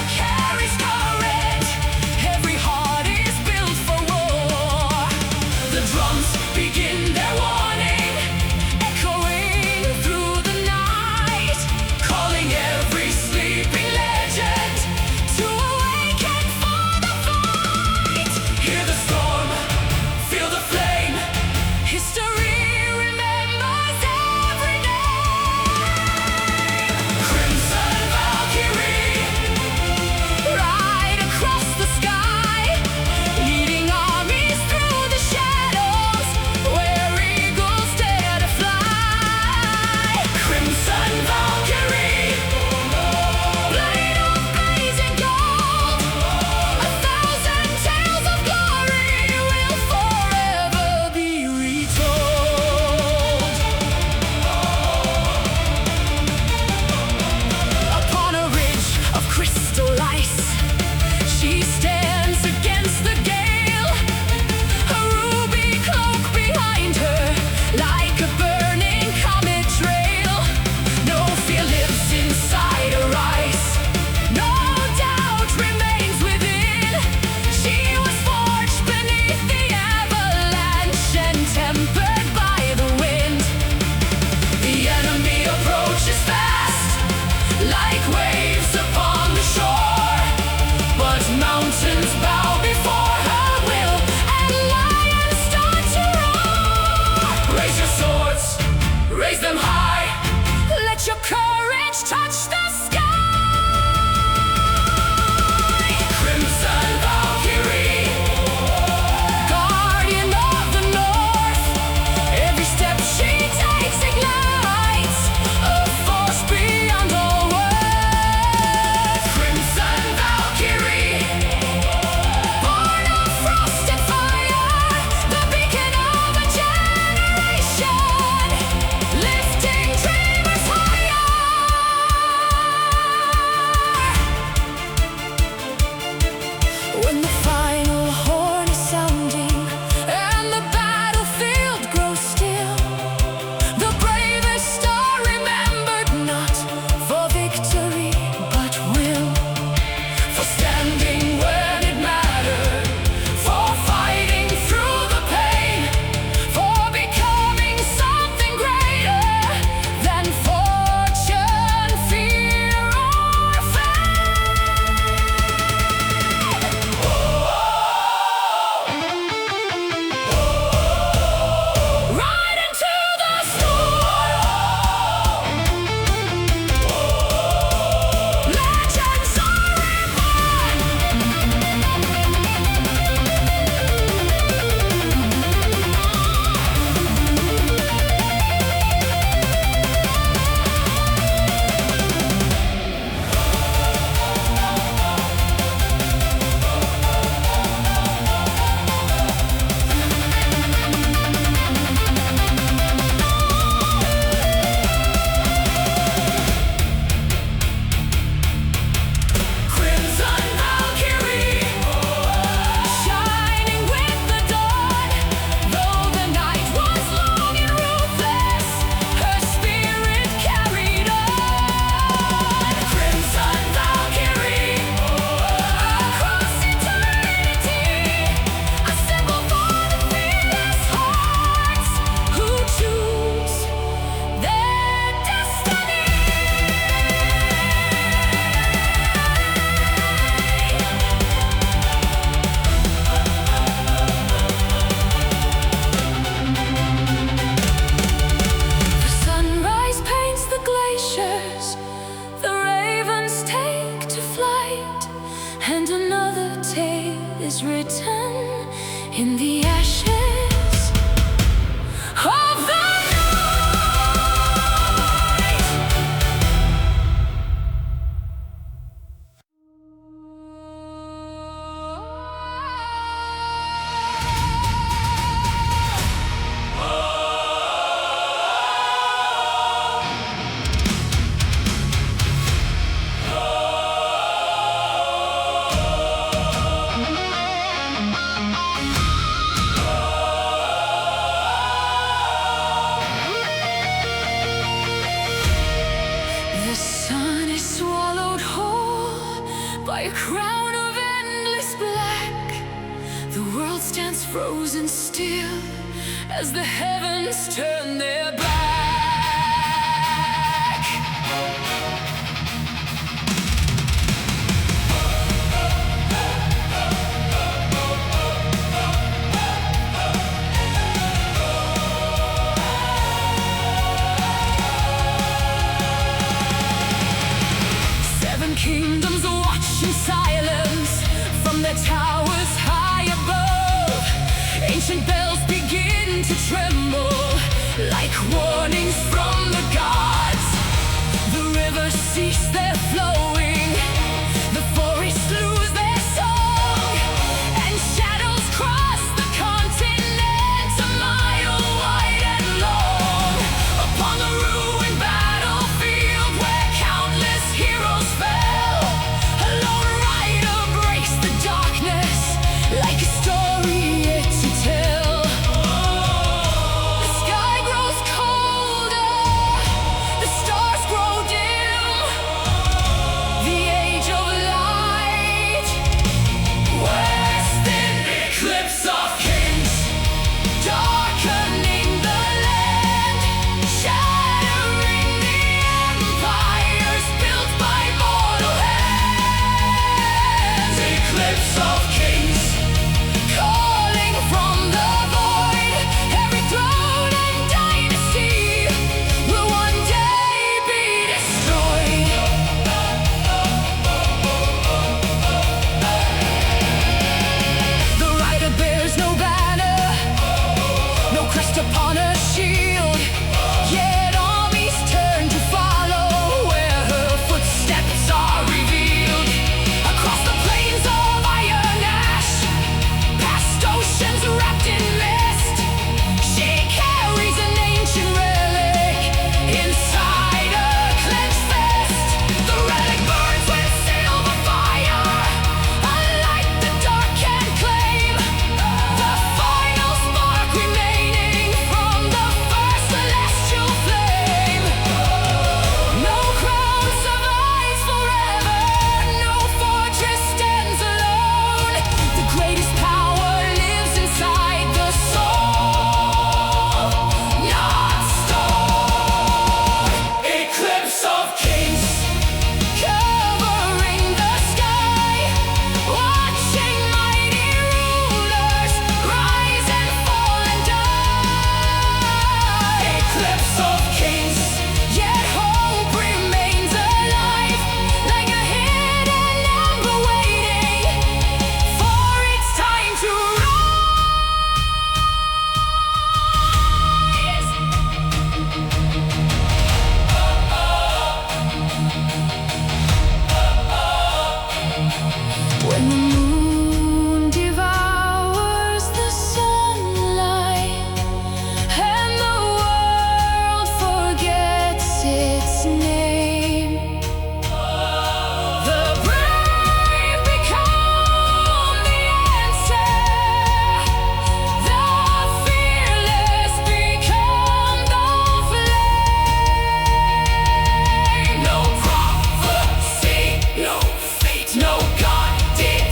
and another tale is written in the ashes of the night. The sun is swallowed whole by a crown of endless black. The world stands frozen still as the heavens turn their back. 7 kingdoms watch in silence from their towers high above. Ancient bells begin to tremble like warnings from the gods. The rivers cease their flowing, the forests lose their song, and shadows cross the continent a mile wide and long. Upon the ruined battlefield where countless heroes fell, a lone rider breaks the darkness like a story yet to tell. The sky grows colder, the stars grow dim. The age of light, worse than eclipse of kings, darkening the land, shattering the empires built by mortal hands. Eclipse of kings, calling from the void. Every throne and dynasty will one day be destroyed. The rider bears no banner, no crest upon her shield, yet armies turn to follow where her footsteps are revealed. Across the plains of iron ash, past oceans wrapped in mist, she carries an ancient relic inside her clenched fist. The relic burns with silver fire, unlike the dark can claim. The final spark remaining from the first celestial flame. No crown survives forever, no fortress stands alone. The greatest power lives inside the soul, not stone. Eclipse of kings, covering the sky, watching mighty rulers rise and fall and die. Eclipse of kings, yet hope remains alive, like a hidden ember waiting for its time to rise. When the moon devours the sunlight and the world forgets its name, the brave become the answer, the fearless become the flame. No prophecy, no fate, no God did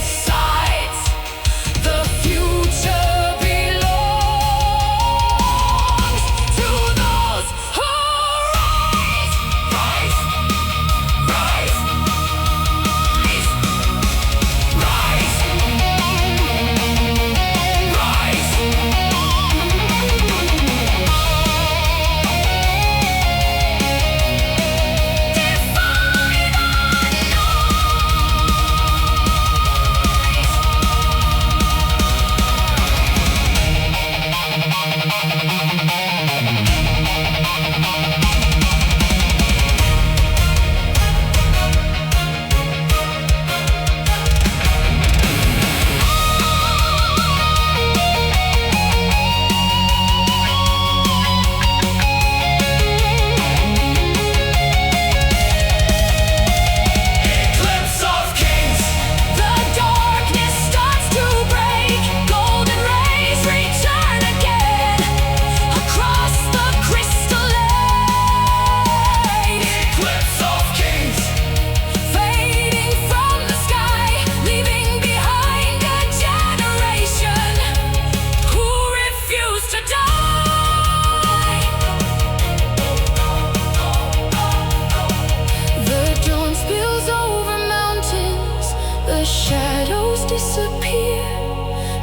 shadows disappear,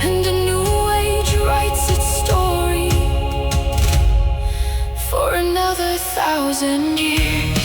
and a new age writes its story for another 1,000 years.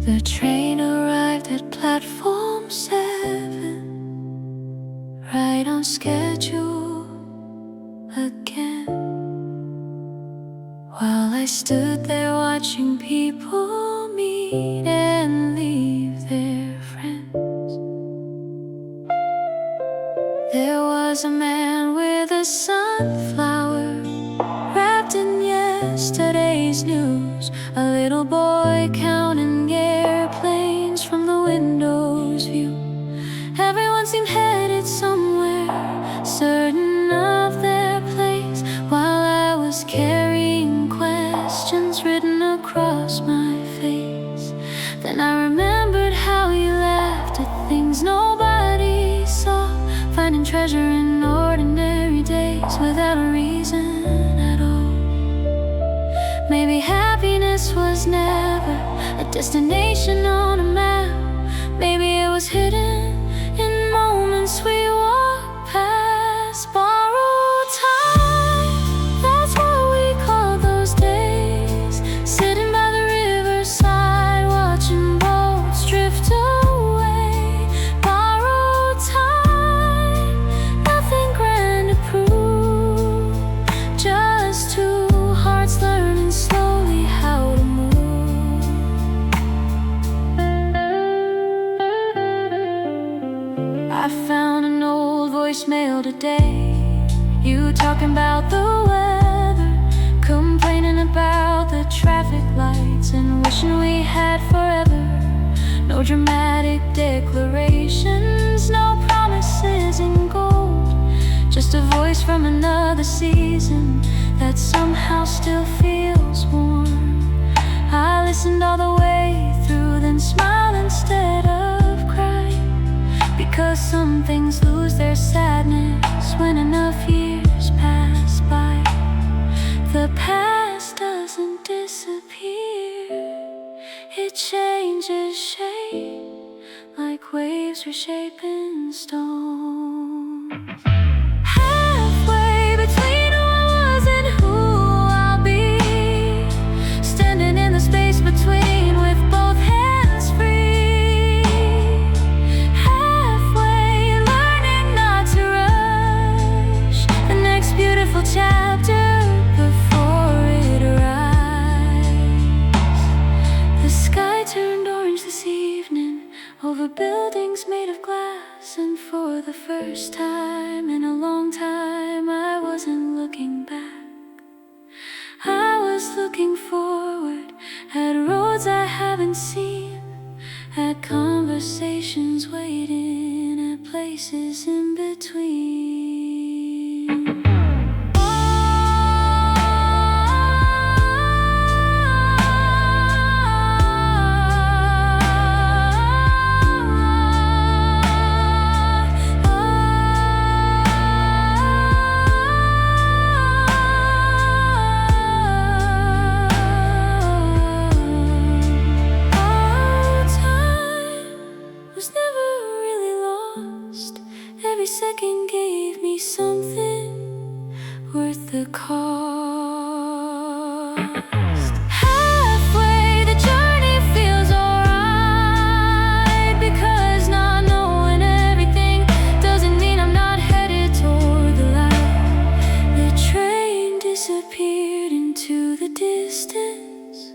The train arrived at platform 7, right on schedule again. While I stood there watching people meet and leave their friends, there was a man with a sunflower wrapped in yesterday's news, a little boy counting airplanes from the window's view. Everyone seemed headed somewhere, certain of their place, while I was carrying questions written across my face. Then I remembered how you laughed at things nobody saw, finding treasure in ordinary days without a reason at all. Maybe happiness was never a destination on a map. Maybe it was hidden in moments we walk past. Borrowed time, that's what we call those days, sitting by the riverside watching boats drift away. Borrowed time, nothing grand to prove, just two hearts learning slowly how to move. I found an old voicemail today, you talking about the weather, complaining about the traffic lights, and wishing we had forever. No dramatic declarations, no promises in gold, just a voice from another season that somehow still feels warm. I listened all the way through, then smiled instead of crying, because some things lose their sadness when enough years pass by. The past doesn't disappear, it changes shape, like waves reshaping stone. Halfway between who I was and who I'll be, standing in the space between with both hands free. Halfway learning not to rush the next beautiful chapter before it arrives. The sky turned orange this evening over buildings made of glass, and for the first time in a long time I wasn't looking back. I was looking forward, at roads I haven't seen, at conversations waiting, at places in between. Every second gave me something worth the cost. Halfway the journey feels alright, because not knowing everything doesn't mean I'm not headed toward the light. The train disappeared into the distance,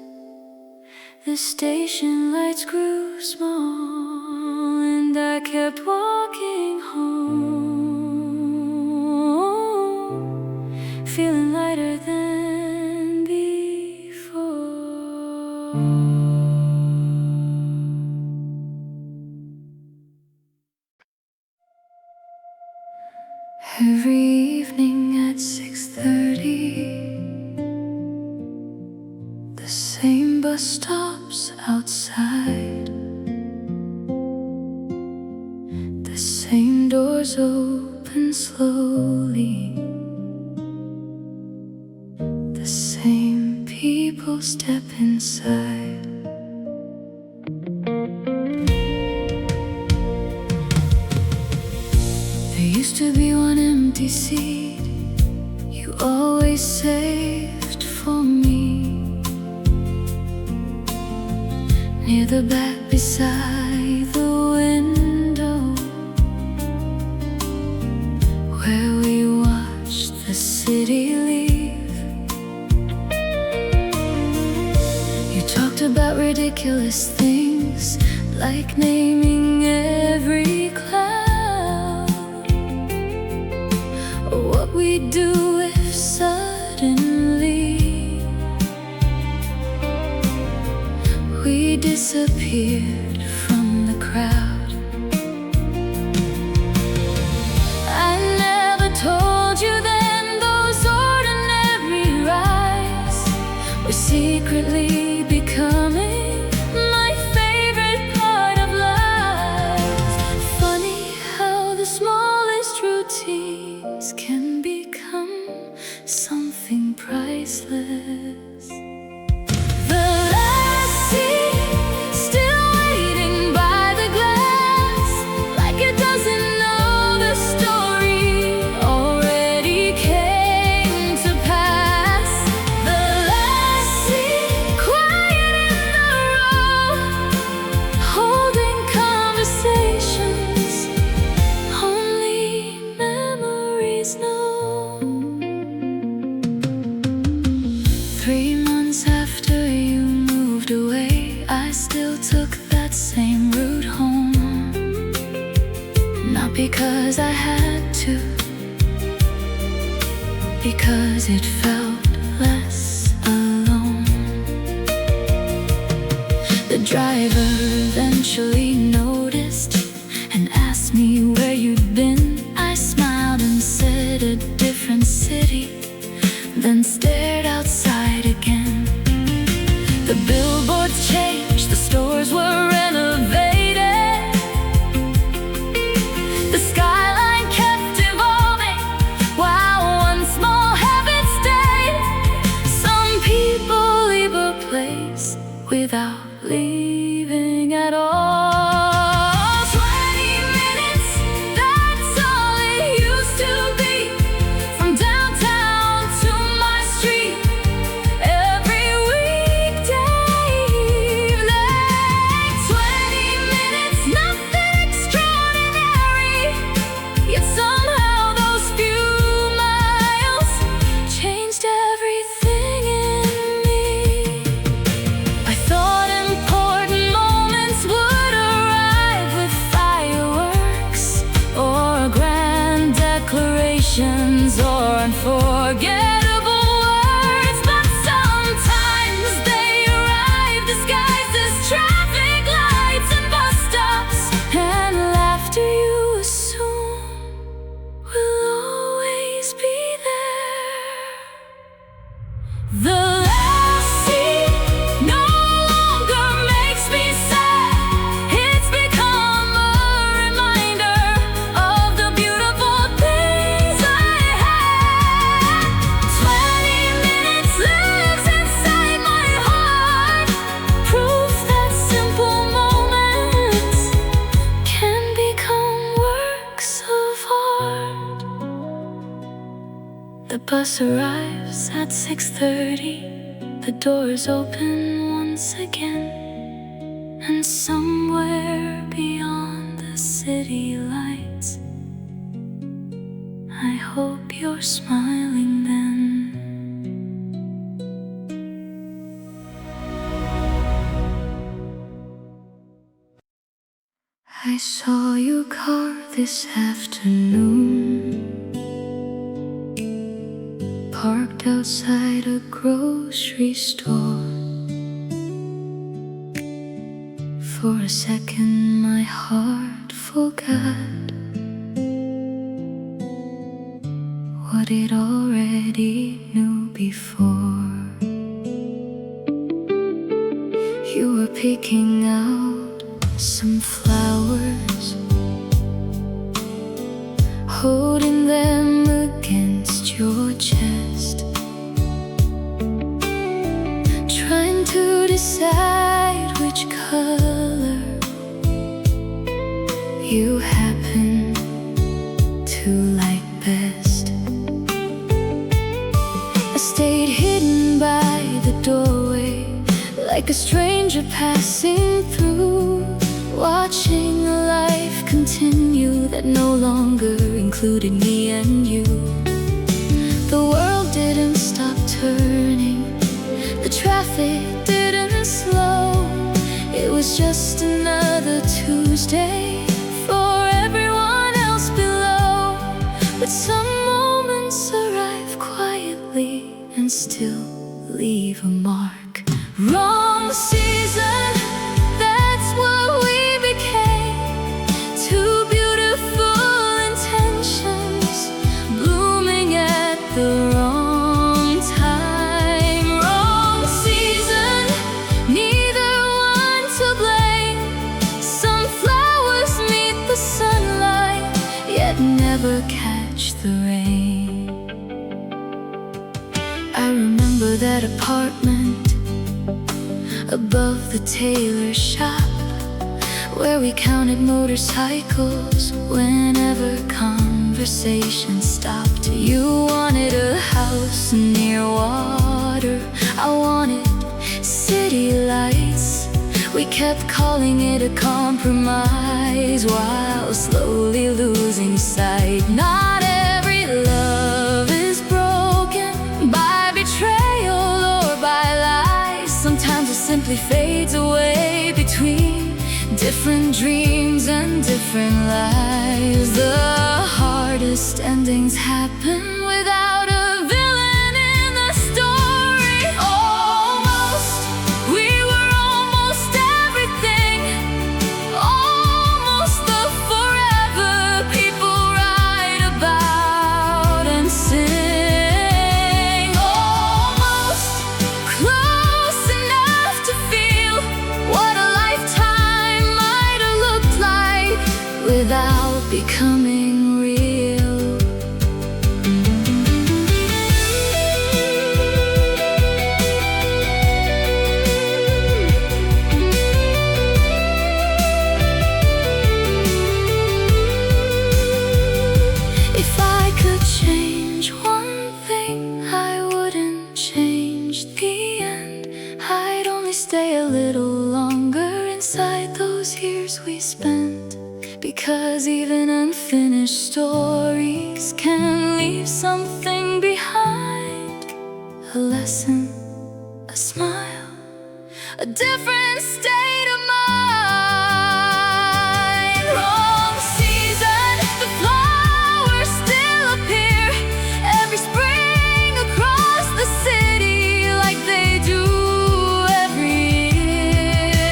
the station lights grew small, and I kept walking home, feeling lighter than before. stops outside. The same doors open slowly. The same people step inside. There used to be one empty seat you always saved for me, near the back beside the window, where we watched the city leave. You talked about ridiculous things, like naming every cloud, or what we'd do if suddenly we disappeared from the crowd. I never told you then those ordinary rides were secretly becoming my favorite part of life. Funny how the smallest routines can become something priceless. The last seat, still waiting by the glass, like it doesn't know the story already came to pass. The last seat, quiet in the row, holding conversations only memories know. 3 months after you moved away, I still took that same route home. Not because I had to, because it felt less alone. The driver eventually noticed and asked me where you'd been. I smiled and said a different city, then stared outside again. The billboards changed, the stores were renovated, the skyline kept evolving while one small habit stayed. Some people leave a place without leaving at all. 20 minutes, that's all it used to be, from downtown to my street, every weekday evening. 20 minutes, nothing extraordinary, yet somehow those few miles changed everything in me. I thought important moments would arrive with fireworks or grand declarations or unforgettable words, but sometimes they arrive disguised as traffic lights and bus stops, and laughter you assume will always be there. The last seat no longer makes me sad. It's become a reminder of the beautiful things I had. 20 minutes lives inside my heart, proof that simple moments can become works of art. The bus arrives at 6:30. The doors open once again, and somewhere beyond the city lights, I hope you're smiling then. I saw your car this afternoon, parked outside a grocery store. For a second my heart forgot what it already knew before. You were picking out some flowers, holding them against your chest, trying to decide which color you happen to like best. I stayed hidden by the doorway, like a stranger passing through, watching a life continue that no longer included me and you. The world didn't stop turning, the traffic didn't slow. It was just another Tuesday for everyone else below. But some moments arrive quietly and still leave a mark. Wrong season, that's what we became. Two beautiful intentions blooming at the wrong time. Wrong season, neither one to blame. Some flowers meet the sunlight, yet never catch the rain. I remember that apartment above the tailor shop, where we counted motorcycles whenever conversation stopped. You wanted a house near water, I wanted city lights. We kept calling it a compromise while slowly losing sight. Not every love is broken by betrayal or by lies. Sometimes it simply fades away between different dreams and different lives. The hardest endings happen without a villain in the story. Almost, we were almost everything. Almost the forever people write about and sing. Almost close enough to feel what a lifetime might have looked like without becoming real. If I could change one thing, I wouldn't change the end. I'd only stay a little longer inside those years we spent, because even unfinished stories can leave something behind. A lesson, a smile, a different state of mind. Wrong season, the flowers still appear every spring across the city, like they do every year.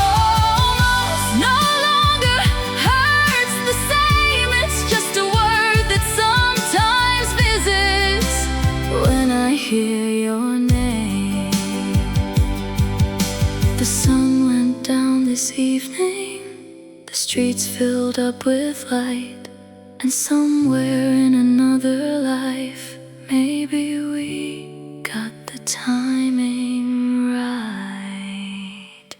Almost no longer hurts the same. It's just a word that sometimes visits when I hear your name. The sun went down this evening, the streets filled up with light, and somewhere in another life, maybe we got the timing right.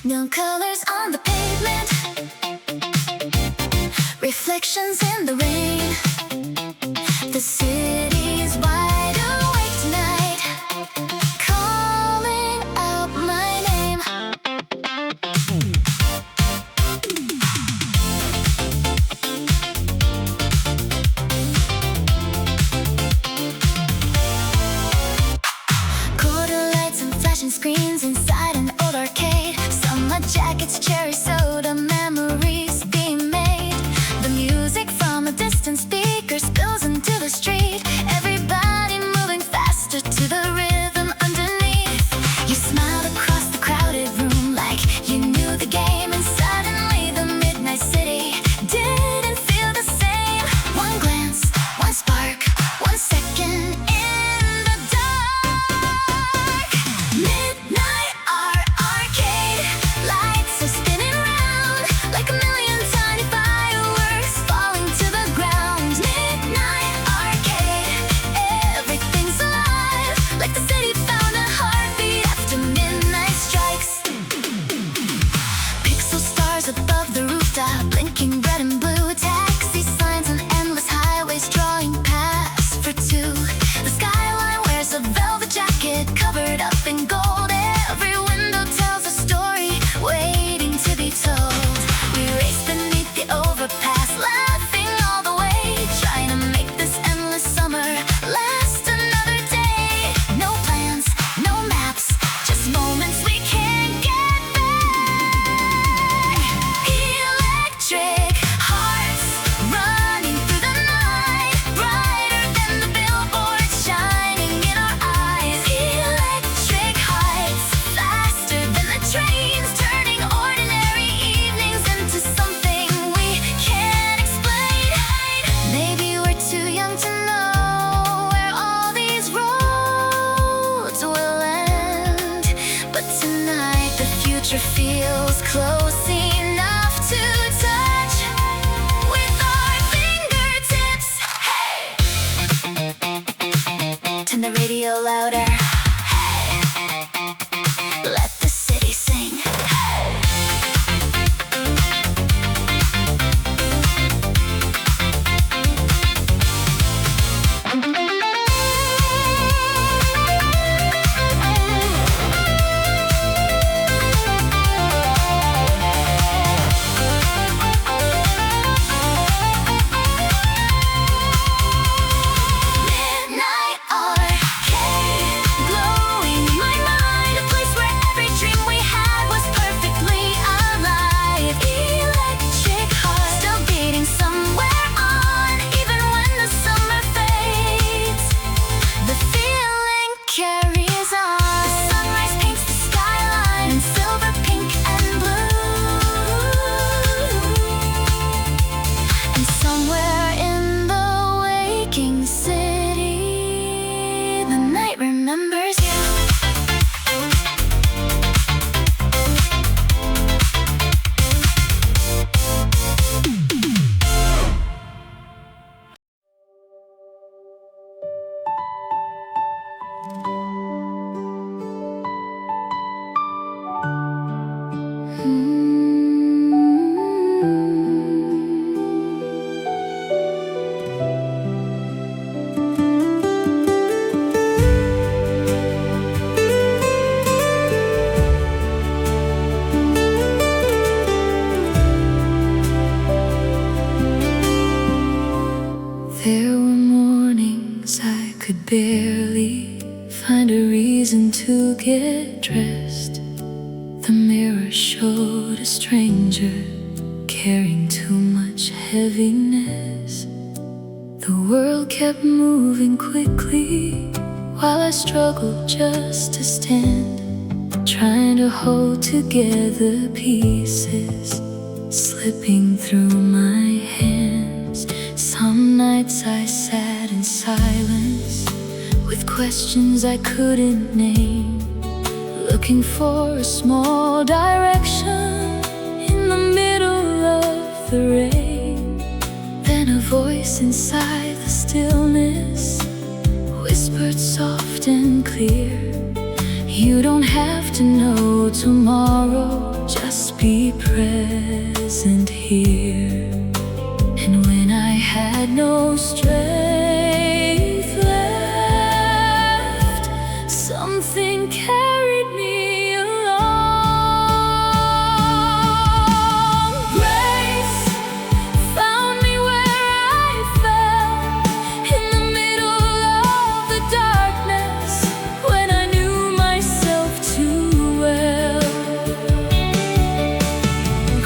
No colors on the pavement, reflections in the rain. The city's wide awake tonight, calling out my name. Quarter lights and flashing screens inside an old arcade. Summer jackets, cherry soda, memories being made. The music from a distance beat barely find a reason to get dressed. The mirror showed a stranger carrying too much heaviness. The world kept moving quickly while I struggled just to stand, trying to hold together pieces slipping through my hands. Some nights I sat in silence with questions I couldn't name, looking for a small direction in the middle of the rain. Then a voice inside the stillness whispered soft and clear, "You don't have to know tomorrow, just be present here." And when I had no strength left, something carried me along. Grace found me where I fell, in the middle of the darkness, when I knew myself too well.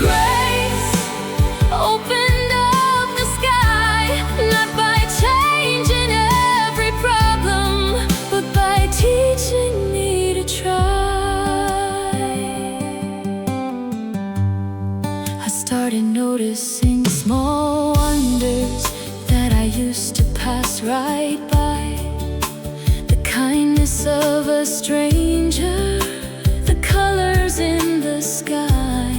Grace opened up the sky, not by changing every problem, but by teaching me to try. I started noticing small wonders that I used to pass right by. The kindness of a stranger, the colors in the sky,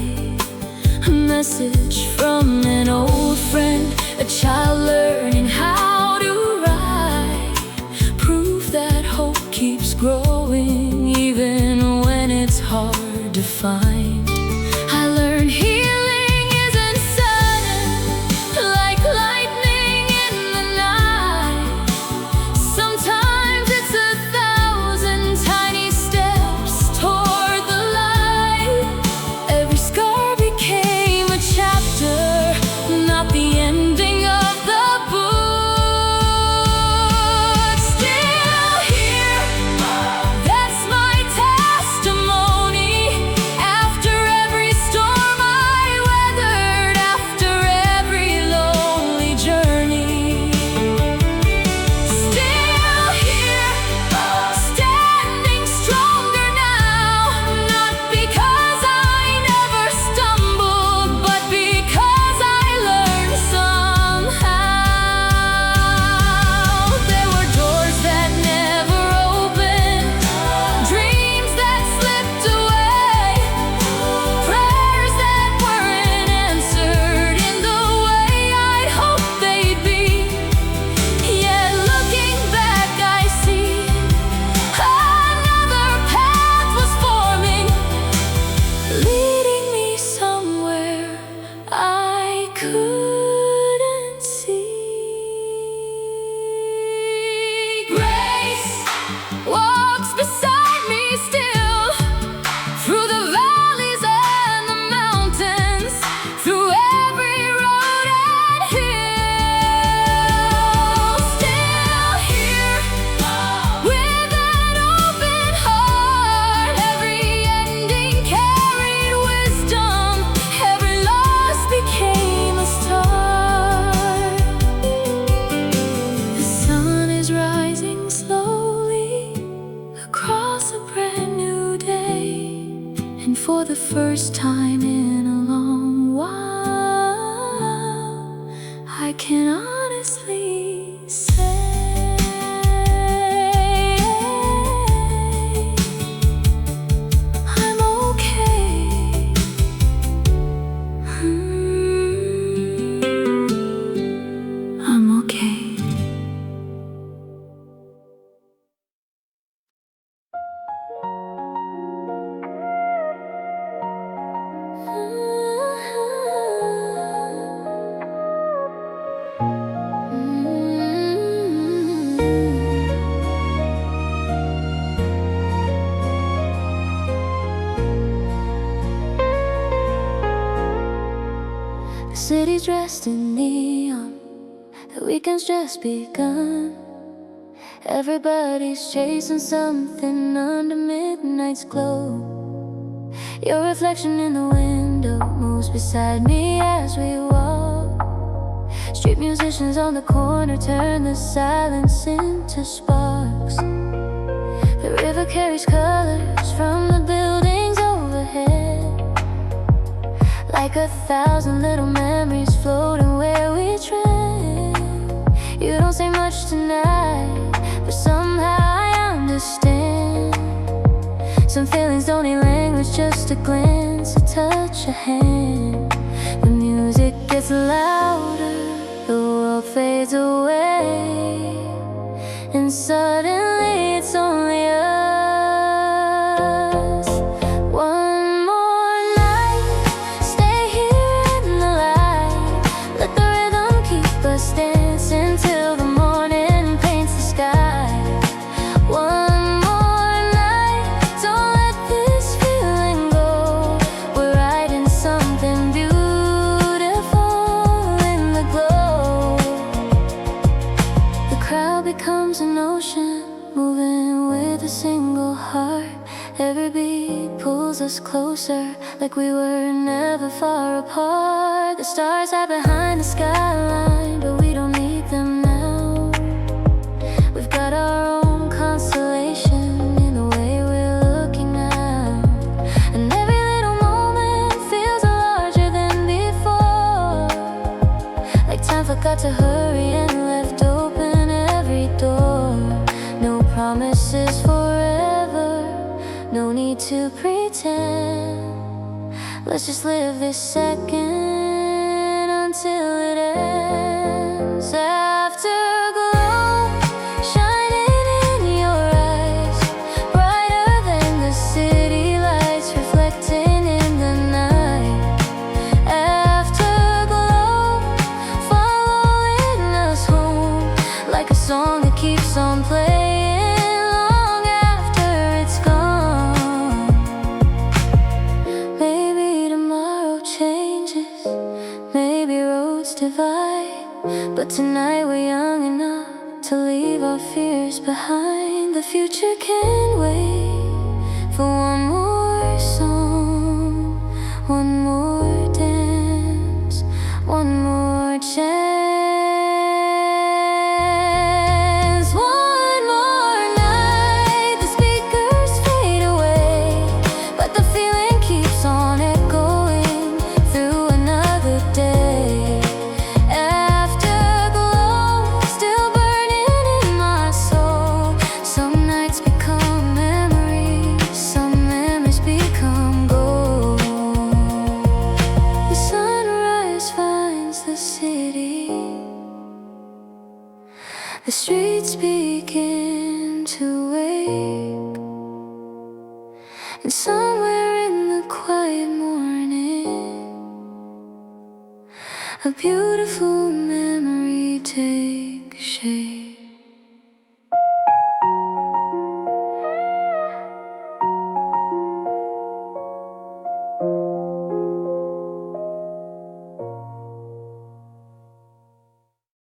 a message from an old friend, a child learning how to ride, proof that hope keeps growing even when it's hard to find. I learned healing isn't sudden, like lightning in the night. Sometimes it's 1,000 tiny steps toward the light. Every scar became a chapter, not the ending of the book. Still here, that's my testimony. After every storm I weathered, after every lonely journey. Still here, standing stronger now, not because I never stumbled, but because I learned somehow. There were doors that never opened, dreams that slipped away, prayers that weren't answered in the way I hoped they'd be. Yet looking back I see another path was forming, leading me somewhere I couldn't see. Grace walks beside me still, through the valleys and the mountains, through every road and hill. Still here, with an open heart. Every ending carried wisdom, every loss became a start. The sun is rising slowly across a brand new day, and for the first time in a long while, I can honestly say I'm okay. I'm okay. The city's dressed in neon, the weekend's just begun, Everybody's chasing something under midnight's glow. Your reflection in the window moves beside me as we walk. Street musicians on the corner turn the silence into sparks. The river carries colors from the buildings overhead, like 1,000 little memories floating where we tread. You don't say much tonight, but somehow I understand. Some feelings don't need language, just a glance, a touch, a hand. The music gets louder, the world fades away, and suddenly it's only us. One more night, stay here in the light. Let the rhythm keep us dancing till the morning paints the sky. One more night, don't let this feeling go. We're writing something beautiful in the glow. The crowd becomes an ocean, moving with a single heart. Every beat pulls us closer, like we were never far apart. The stars hide behind the skyline, but we don't need them now. We've got our own constellation in the way we're looking now. And every little moment feels larger than before, like time forgot to hurry and left open every door. No promises forever, no need to pretend. Let's just live this second until it ends. Afterglow shining in your eyes, brighter than the city lights reflecting in the night. Afterglow following us home, like a song that keeps on playing long after it's gone. Maybe tomorrow changes, maybe roads divide, but tonight we're young enough to leave our fears behind. The future can wait for one more song, one more dance, one more chance. One more night, the speakers fade away, but the feeling keeps on echoing through another day. Afterglow still burning in my soul. Some nights become memories, some memories become gold. The sunrise finds the city, the streets begin to wake, and somewhere in the quiet morning, a beautiful memory takes shape.